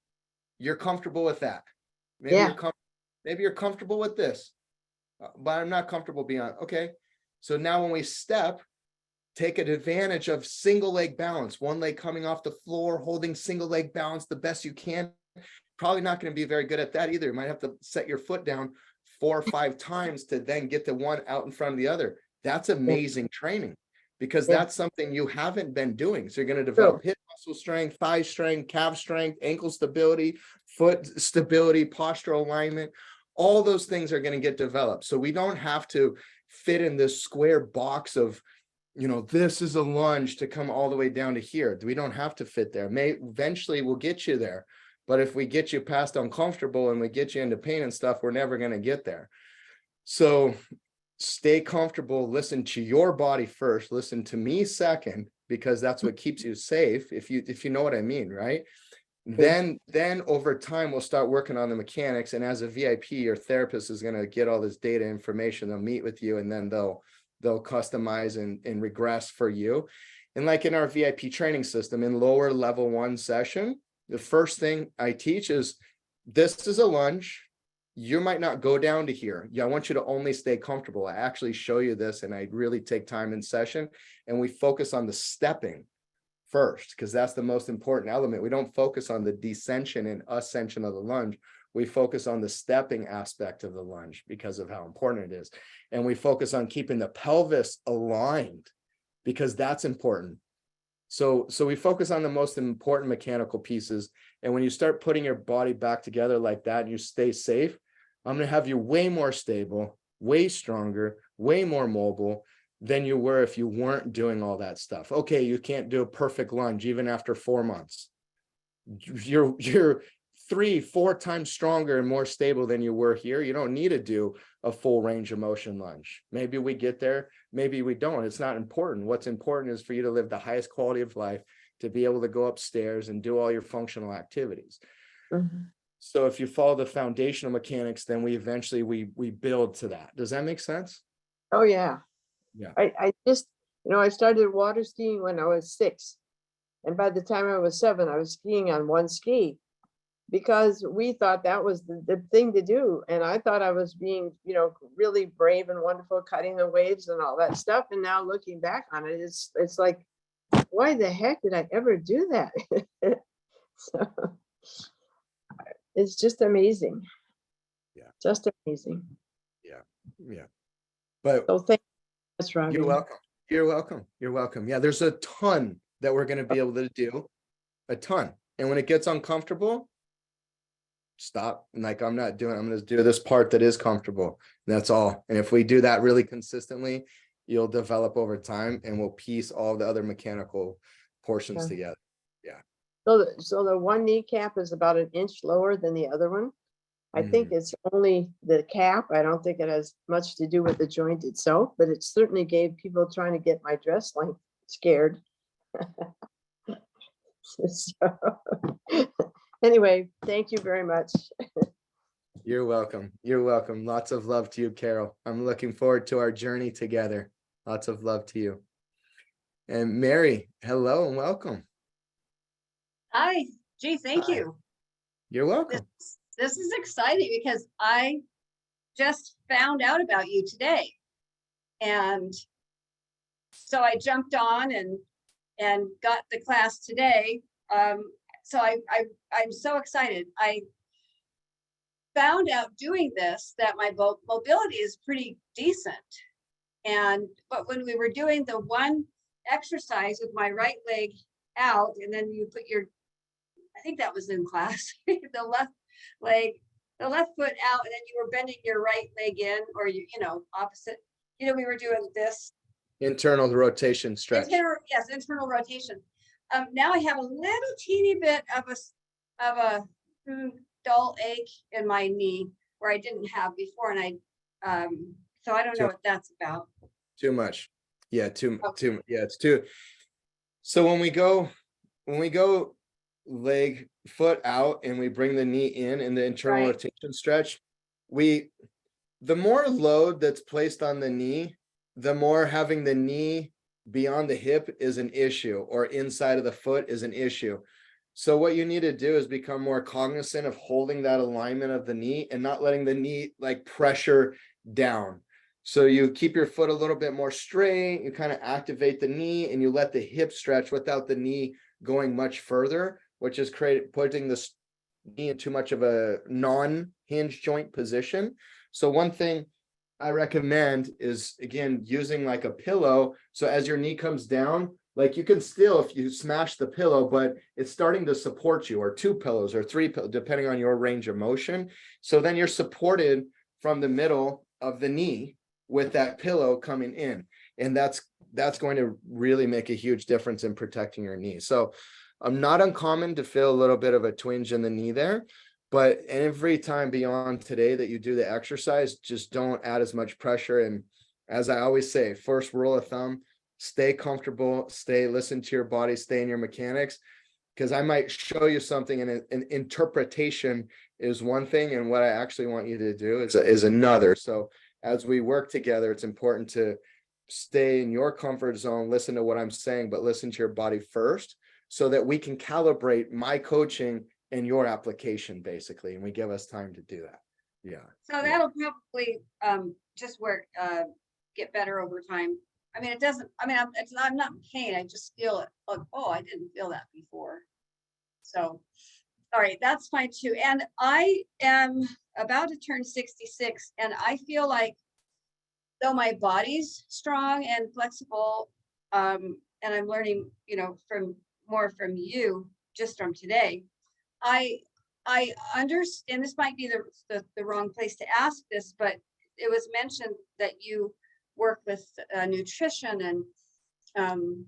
You're comfortable with that. Maybe you're comfortable with this. But I'm not comfortable beyond. Okay. So now when we step, take advantage of single leg balance, one leg coming off the floor, holding single leg balance the best you can. Probably not going to be very good at that either. You might have to set your foot down 4 or 5 times to then get the one out in front of the other. That's amazing training because that's something you haven't been doing. So you're going to develop hip muscle strength, thigh strength, calf strength, ankle stability, foot stability, postural alignment. All those things are going to get developed. So we don't have to fit in this square box of, this is a lunge to come all the way down to here. We don't have to fit there. Eventually we'll get you there. But if we get you past uncomfortable and we get you into pain and stuff, we're never going to get there. So stay comfortable, listen to your body first, listen to me second, because that's what keeps you safe. If you know what I mean, right? Then over time, we'll start working on the mechanics. And as a VIP, your therapist is going to get all this data information. They'll meet with you and then they'll customize and regress for you. And like in our VIP training system, in lower level 1 session, the first thing I teach is this is a lunge. You might not go down to here. Yeah, I want you to only stay comfortable. I actually show you this and I really take time in session and we focus on the stepping first, because that's the most important element. We don't focus on the descension and ascension of the lunge. We focus on the stepping aspect of the lunge because of how important it is. And we focus on keeping the pelvis aligned because that's important. So we focus on the most important mechanical pieces. And when you start putting your body back together like that and you stay safe, I'm going to have you way more stable, way stronger, way more mobile than you were if you weren't doing all that stuff. Okay, you can't do a perfect lunge even after 4 months. You're 3-4 times stronger and more stable than you were here. You don't need to do a full range of motion lunge. Maybe we get there, maybe we don't. It's not important. What's important is for you to live the highest quality of life, to be able to go upstairs and do all your functional activities. Mm-hmm. So if you follow the foundational mechanics, then we eventually we build to that. Does that make sense? Oh, yeah. Yeah. I just, I started water skiing when I was 6. And by the time I was 7, I was skiing on one ski because we thought that was the thing to do. And I thought I was being, really brave and wonderful, cutting the waves and all that stuff. And now looking back on it, it's like, why the heck did I ever do that? So it's just amazing. Yeah. Just amazing. Yeah. Yeah. But so thank you, Ms. Robbie. You're welcome. You're welcome. You're welcome. Yeah, there's a ton that we're going to be able to do, a ton. And when it gets uncomfortable, stop. And like, I'm going to do this part that is comfortable. That's all. And if we do that really consistently, you'll develop over time and we'll piece all the other mechanical portions together. Yeah. So the one kneecap is about an inch lower than the other one. I think it's only the cap. I don't think it has much to do with the joint itself, but it certainly gave people trying to get my dress length scared. So, anyway, thank you very much. You're welcome. You're welcome. Lots of love to you, Carol. I'm looking forward to our journey together. Lots of love to you. And Mary, hello and welcome. Hi. Gee, thank you. You're welcome. This is exciting because I just found out about you today. And so I jumped on and got the class today. So I'm so excited. I found out doing this that my mobility is pretty decent. But when we were doing the one exercise with my right leg out, and then you put I think that was in class, the left foot out, and then you were bending your right leg in, or opposite. We were doing this internal rotation stretch. Internal rotation. Now I have a little teeny bit of a dull ache in my knee where I didn't have before, and so I don't know what that's about. Too much. Yeah, too. Yeah, it's too. So when we go foot out and we bring the knee in the internal rotation stretch, the more load that's placed on the knee, the more having the knee beyond the hip is an issue, or inside of the foot is an issue. So what you need to do is become more cognizant of holding that alignment of the knee and not letting the knee like pressure down. So you keep your foot a little bit more straight, you kind of activate the knee and you let the hip stretch without the knee going much further, which is putting the knee in too much of a non-hinge joint position. So one thing I recommend is, again, using like a pillow. So as your knee comes down, like you can still, if you smash the pillow, but it's starting to support you, or 2 pillows or 3 pillows, depending on your range of motion. So then you're supported from the middle of the knee with that pillow coming in. And that's going to really make a huge difference in protecting your knee. So not uncommon to feel a little bit of a twinge in the knee there, but every time beyond today that you do the exercise, just don't add as much pressure. And as I always say, first rule of thumb, stay comfortable, listen to your body, stay in your mechanics, because I might show you something and an interpretation is one thing, and what I actually want you to do is another. So as we work together, it's important to stay in your comfort zone, listen to what I'm saying, but listen to your body first, so that we can calibrate my coaching and your application basically. And we give us time to do that. Yeah. So that'll probably just work, get better over time. I mean, it doesn't, I mean, I'm not in pain. I just feel it like, oh, I didn't feel that before. So, all right, that's fine too. And I am about to turn 66 and I feel like though my body's strong and flexible, and I'm learning, you know, from you, just from today, I understand this might be the wrong place to ask this, but it was mentioned that you work with nutrition and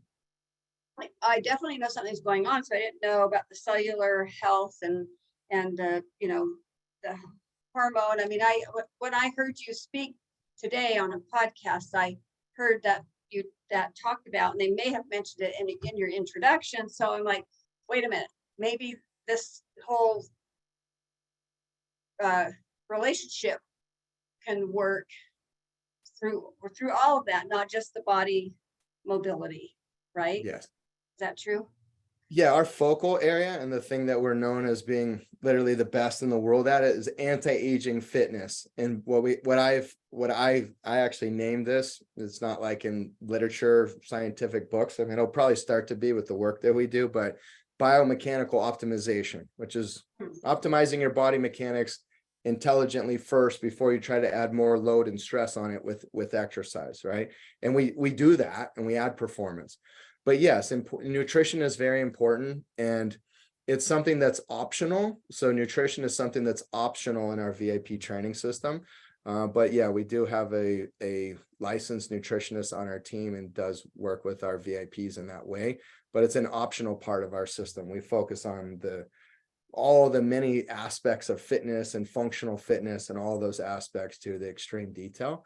I definitely know something's going on. So I didn't know about the cellular health and you know, the hormone. I mean, when I heard you speak today on a podcast, I heard that you talked about, and they may have mentioned it in your introduction. So I'm like, wait a minute, maybe this whole relationship can work through all of that, not just the body mobility, right? Yes. Is that true? Yeah, our focal area and the thing that we're known as being literally the best in the world at it is anti-aging fitness. And I actually named this, it's not like in literature, scientific books. I mean, it'll probably start to be with the work that we do, but biomechanical optimization, which is optimizing your body mechanics intelligently first before you try to add more load and stress on it with exercise, right? And we do that and we add performance. But yes, nutrition is very important and it's something that's optional. So nutrition is something that's optional in our VIP training system. But yeah, we do have a licensed nutritionist on our team and does work with our VIPs in that way, but it's an optional part of our system. We focus on all the many aspects of fitness and functional fitness and all those aspects to the extreme detail.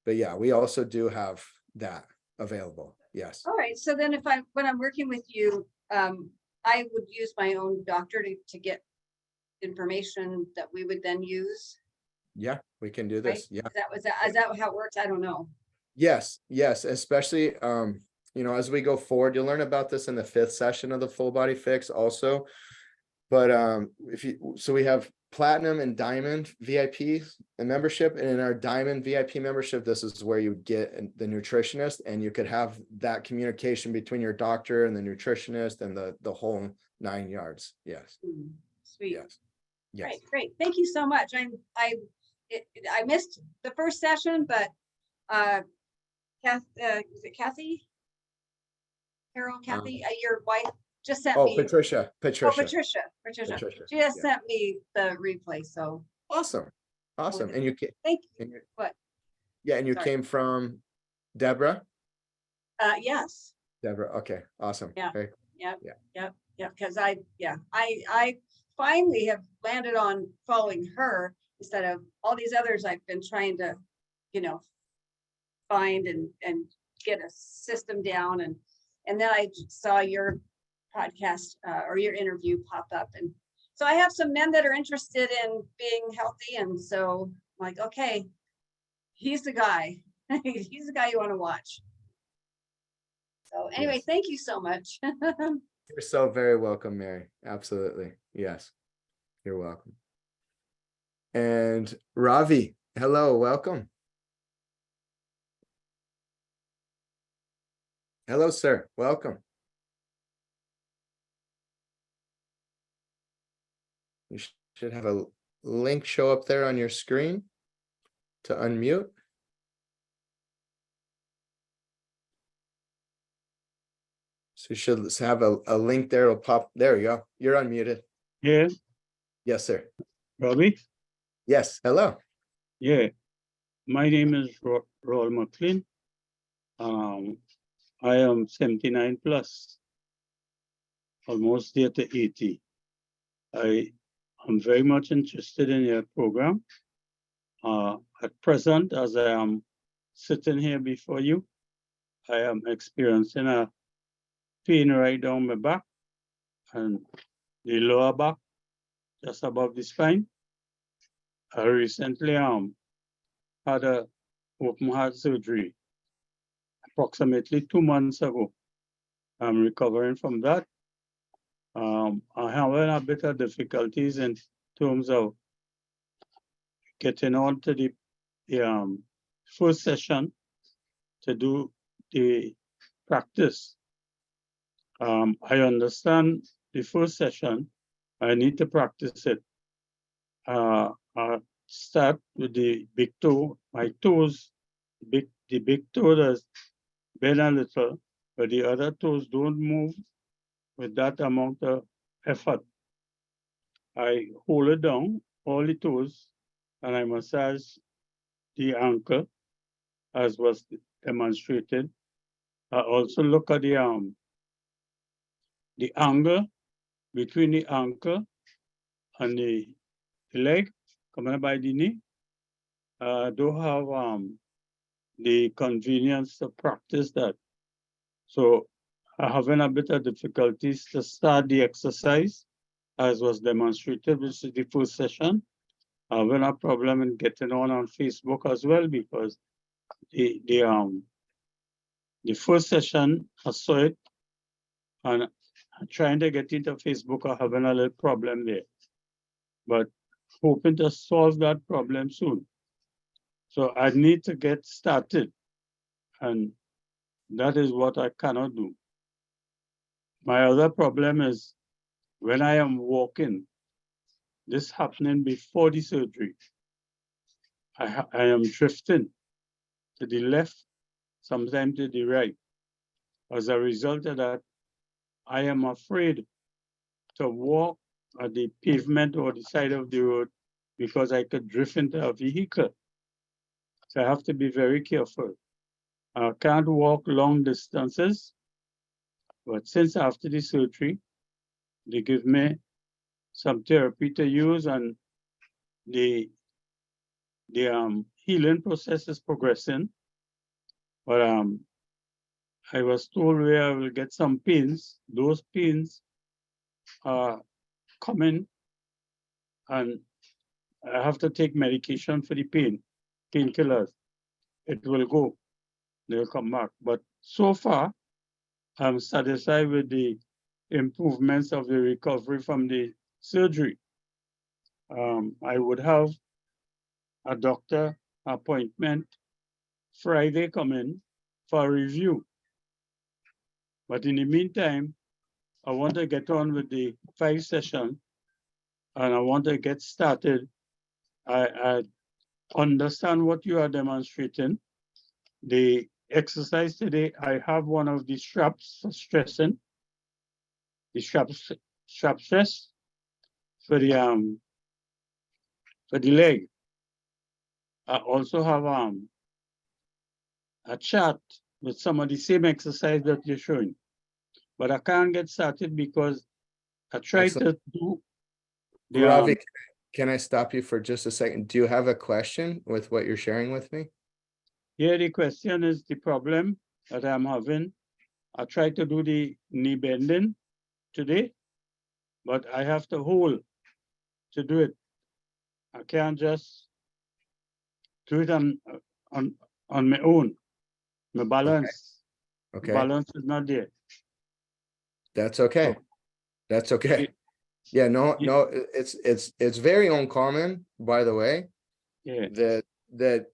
But yeah, we also do have that available. Yes. All right. So then when I'm working with you, I would use my own doctor to get information that we would then use. Yeah, we can do this. Right? Yeah. Is that how it works? I don't know. Yes. Especially, you know, as we go forward, you'll learn about this in the 5th session of the full body fix also. But so we have platinum and diamond VIP membership, and in our diamond VIP membership, this is where you get the nutritionist, and you could have that communication between your doctor and the nutritionist and the whole 9 yards. Yes. Sweet. Yes. Yes. Right. Great. Thank you so much. I missed the first session, but is it Kathy? Kathy, your wife just sent me. Patricia. Oh, Patricia. She just Yeah. sent me the replay. So Awesome. And you thank you. What? Yeah, and you came from Deborah? Yes. Deborah. Okay, awesome. Yeah. Very Yep. Yeah. Yep. Because I finally have landed on following her instead of all these others I've been trying to, you know, find and get a system down. And then I saw your podcast or your interview pop up. And so I have some men that are interested in being healthy. And so I'm like, okay, he's the guy. He's the guy you want to watch. So anyway, Yes. Thank you so much. You're so very welcome, Mary. Absolutely. Yes. You're welcome. And Ravi, hello, welcome. Hello, sir. Welcome. You should have a link show up there on your screen to unmute. So you should have a link there. It'll pop. There you go. You're unmuted. Yes, Yes, sir. Robbie. Yes. Hello. Yeah, my name is Roy McLean. I am 79 plus, almost there to 80. I am very much interested in your program. At present, as I am sitting here before you, I am experiencing a pain right down my back and the lower back, just above the spine. I recently had a open heart surgery approximately 2 months ago. I'm recovering from that. I having a bit of difficulties in terms of getting on to the first session to do the practice. I understand the first session. I need to practice it. I start with the big toe, my toes, the big toe does bend a little, but the other toes don't move with that amount of effort. I hold it down, all the toes, and I massage the ankle as was demonstrated. I also look at the angle between the ankle and the leg coming by the knee. Do have the convenience to practice that. So I'm having a bit of difficulties to start the exercise as was demonstrated, which is the first session. Having a problem in getting on Facebook as well because the first session I saw it and trying to get into Facebook, I'm having a little problem there. But hoping to solve that problem soon. So I need to get started, and that is what I cannot do. My other problem is when I am walking, this happening before the surgery, I am drifting to the left, sometimes to the right. As a result of that, I am afraid to walk on the pavement or the side of the road because I could drift into a vehicle. So I have to be very careful. I can't walk long distances, but since after the surgery, they give me some therapy to use and the healing process is progressing. But I was told where I will get some pains. Those pains are coming and I have to take medication for the painkillers. It will go, they'll come back. But so far, I'm satisfied with the improvements of the recovery from the surgery. I would have a doctor appointment Friday coming for a review. But in the meantime, I want to get on with the 5 session and I want to get started. I understand what you are demonstrating. The exercise today, I have one of the straps for stressing, the strap stress for the leg. I also have a chart with some of the same exercise that you're showing. But I can't get started because I tried to do the Ravi, can I stop you for just a second? Do you have a question with what you're sharing with me? yeah, the question is the problem that I'm having. I tried to do the knee bending today, but I have to hold to do it. I can't just do it on my own. My balance, Okay. balance is not there. That's okay. So, That's okay. Yeah, no, it's very uncommon, by the way, yeah, that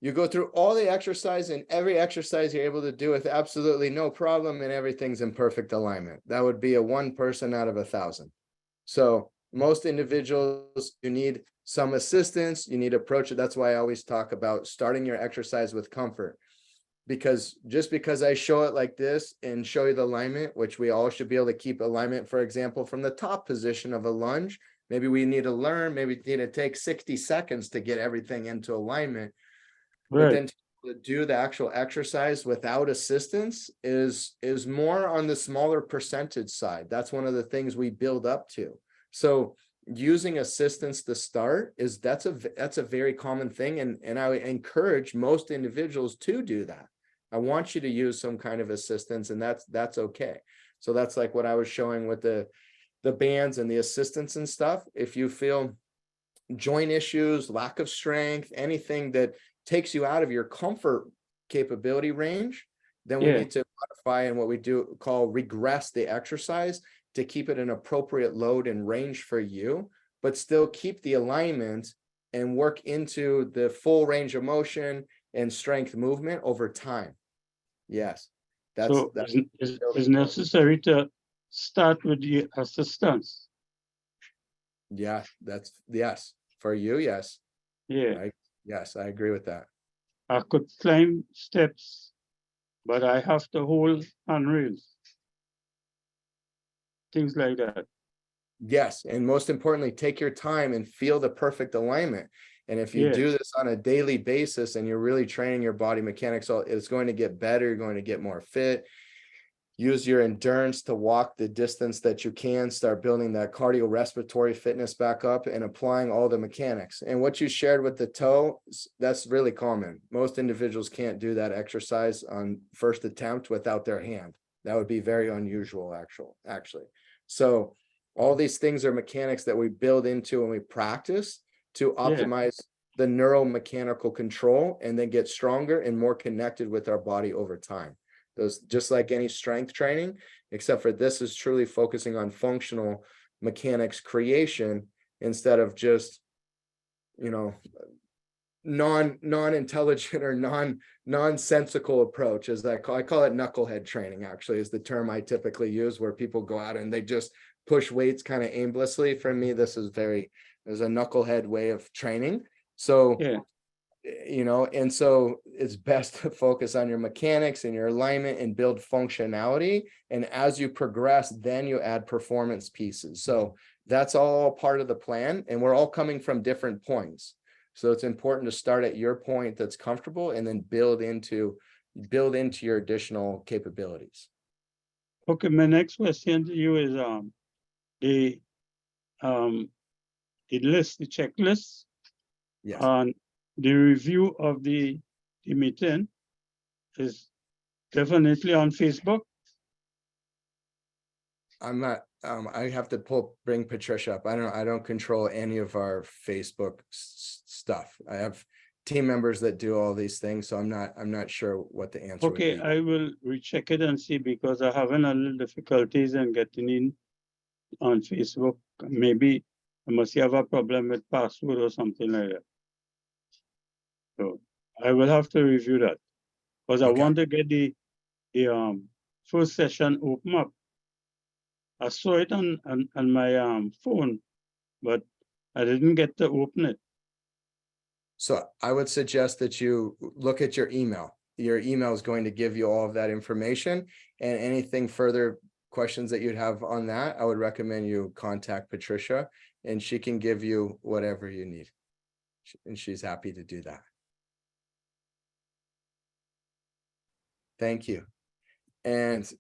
you go through all the exercise and every exercise you're able to do with absolutely no problem and everything's in perfect alignment. That would be a 1 person out of 1,000. So most individuals, you need some assistance, you need to approach it. That's why I always talk about starting your exercise with comfort. Because just because I show it like this and show you the alignment, which we all should be able to keep alignment, for example, from the top position of a lunge, maybe we need to learn, maybe need to take 60 seconds to get everything into alignment. But then to do the actual exercise without assistance is more on the smaller percentage side. That's one of the things we build up to. So using assistance to start that's a very common thing. And I encourage most individuals to do that. I want you to use some kind of assistance, and that's okay. So that's like what I was showing with the bands and the assistance and stuff. If you feel joint issues, lack of strength, anything that takes you out of your comfort capability range, then we need to modify and what we do call regress the exercise to keep it an appropriate load and range for you, but still keep the alignment and work into the full range of motion and strength movement over time. Yes, So it's necessary to start with the assistance. Yeah, that's yes. For you, yes. Yeah, Yes, I agree with that. I could climb steps, but I have to hold handrails. Things like that. Yes, and most importantly, take your time and feel the perfect alignment. And if you do Yes. this on a daily basis and you're really training your body mechanics, it's going to get better. You're going to get more fit. Use your endurance to walk the distance that you can, start building that cardiorespiratory fitness back up and applying all the mechanics. And what you shared with the toe, that's really common. Most individuals can't do that exercise on first attempt without their hand. That would be very unusual, actually. So all these things are mechanics that we build into and we practice to optimize the neuromechanical control and then get stronger and more connected with our body over time. Those, just like any strength training, except for this is truly focusing on functional mechanics creation instead of just, you know, non-intelligent or nonsensical approach, as I call it knucklehead training, actually, is the term I typically use, where people go out and they just push weights kind of aimlessly. For me, there's a knucklehead way of training. So you know, and so it's best to focus on your mechanics and your alignment and build functionality. And as you progress, then you add performance pieces. So that's all part of the plan. And we're all coming from different points. So it's important to start at your point that's comfortable and then build into your additional capabilities. Okay, my next question to you is the checklist. Yes. On the review of the meeting is definitely on Facebook. I'm not, I have to bring Patricia up. I don't control any of our Facebook stuff. I have team members that do all these things, so I'm not sure what the answer would be. Okay, I will recheck it and see, because I having a little difficulties in getting in on Facebook. Maybe I must have a problem with password or something like that. So I will have to review that, because I want to get the first session open up. I saw it on my phone, but I didn't get to open it. So I would suggest that you look at your email. Your email is going to give you all of that information, and anything further questions that you'd have on that, I would recommend you contact Patricia, and she can give you whatever you need. And she's happy to do that. Thank you. And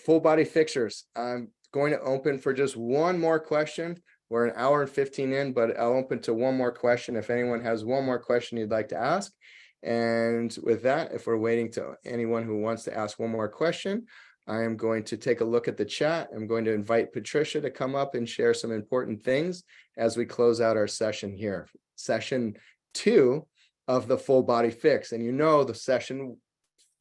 full body fixtures. I'm going to open for just one more question. We're an hour and 15 in, but I'll open to one more question if anyone has one more question you'd like to ask. And with that, if we're waiting to anyone who wants to ask one more question, I am going to take a look at the chat. I'm going to invite Patricia to come up and share some important things as we close out our session here. Session 2 of the full body fix. And you know, the session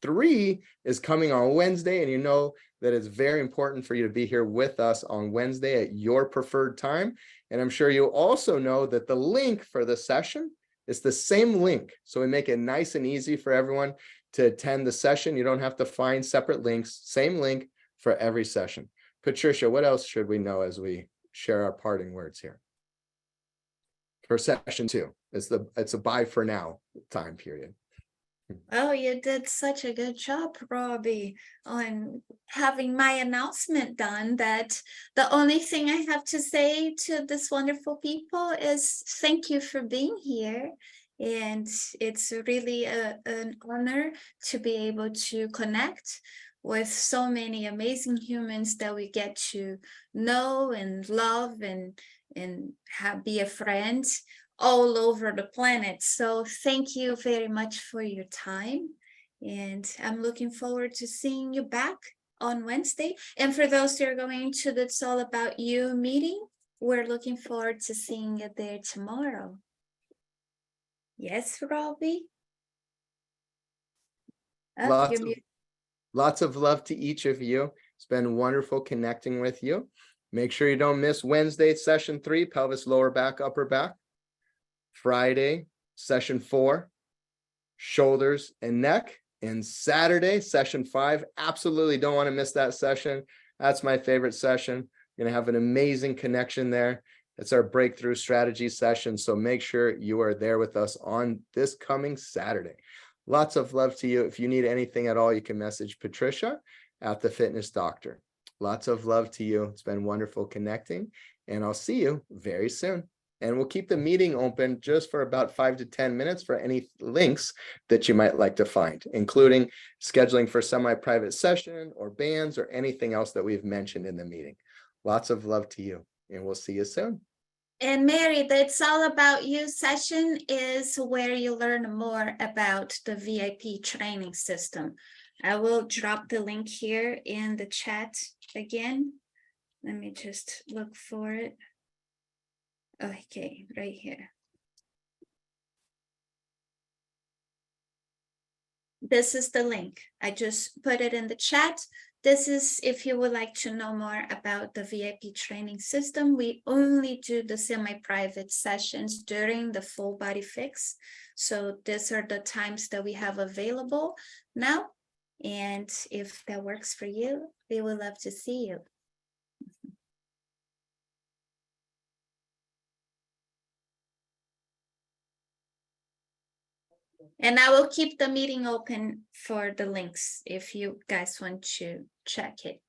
3 is coming on Wednesday, and you know that it's very important for you to be here with us on Wednesday at your preferred time. And I'm sure you also know that the link for the session is the same link. So we make it nice and easy for everyone to attend the session. You don't have to find separate links, same link for every session. Patricia, what else should we know as we share our parting words here? For session 2, it's a bye for now time period. Oh, you did such a good job, Robbie, on having my announcement done. That the only thing I have to say to this wonderful people is thank you for being here. And it's really an honor to be able to connect with so many amazing humans that we get to know and love and be a friend all over the planet. So thank you very much for your time. And I'm looking forward to seeing you back on Wednesday. And for those who are going to the It's All About You meeting, we're looking forward to seeing you there tomorrow. Yes, Robbie? Lots of love to each of you. It's been wonderful connecting with you. Make sure you don't miss Wednesday, session 3, pelvis, lower back, upper back. Friday, session 4, shoulders and neck. And Saturday, session 5. Absolutely don't want to miss that session. That's my favorite session. You're going to have an amazing connection there. It's our breakthrough strategy session. So make sure you are there with us on this coming Saturday. Lots of love to you. If you need anything at all, you can message Patricia at The Fitness Doctor. Lots of love to you. It's been wonderful connecting, and I'll see you very soon. And we'll keep the meeting open just for about 5 to 10 minutes for any links that you might like to find, including scheduling for semi-private session or bands or anything else that we've mentioned in the meeting. Lots of love to you, and we'll see you soon. And Mary, the It's All About You session is where you learn more about the VIP training system. I will drop the link here in the chat again. Let me just look for it. Okay, right here. This is the link. I just put it in the chat. This is if you would like to know more about the VIP training system. We only do the semi-private sessions during the full body fix. So these are the times that we have available now. And if that works for you, we would love to see you. And I will keep the meeting open for the links if you guys want to check it.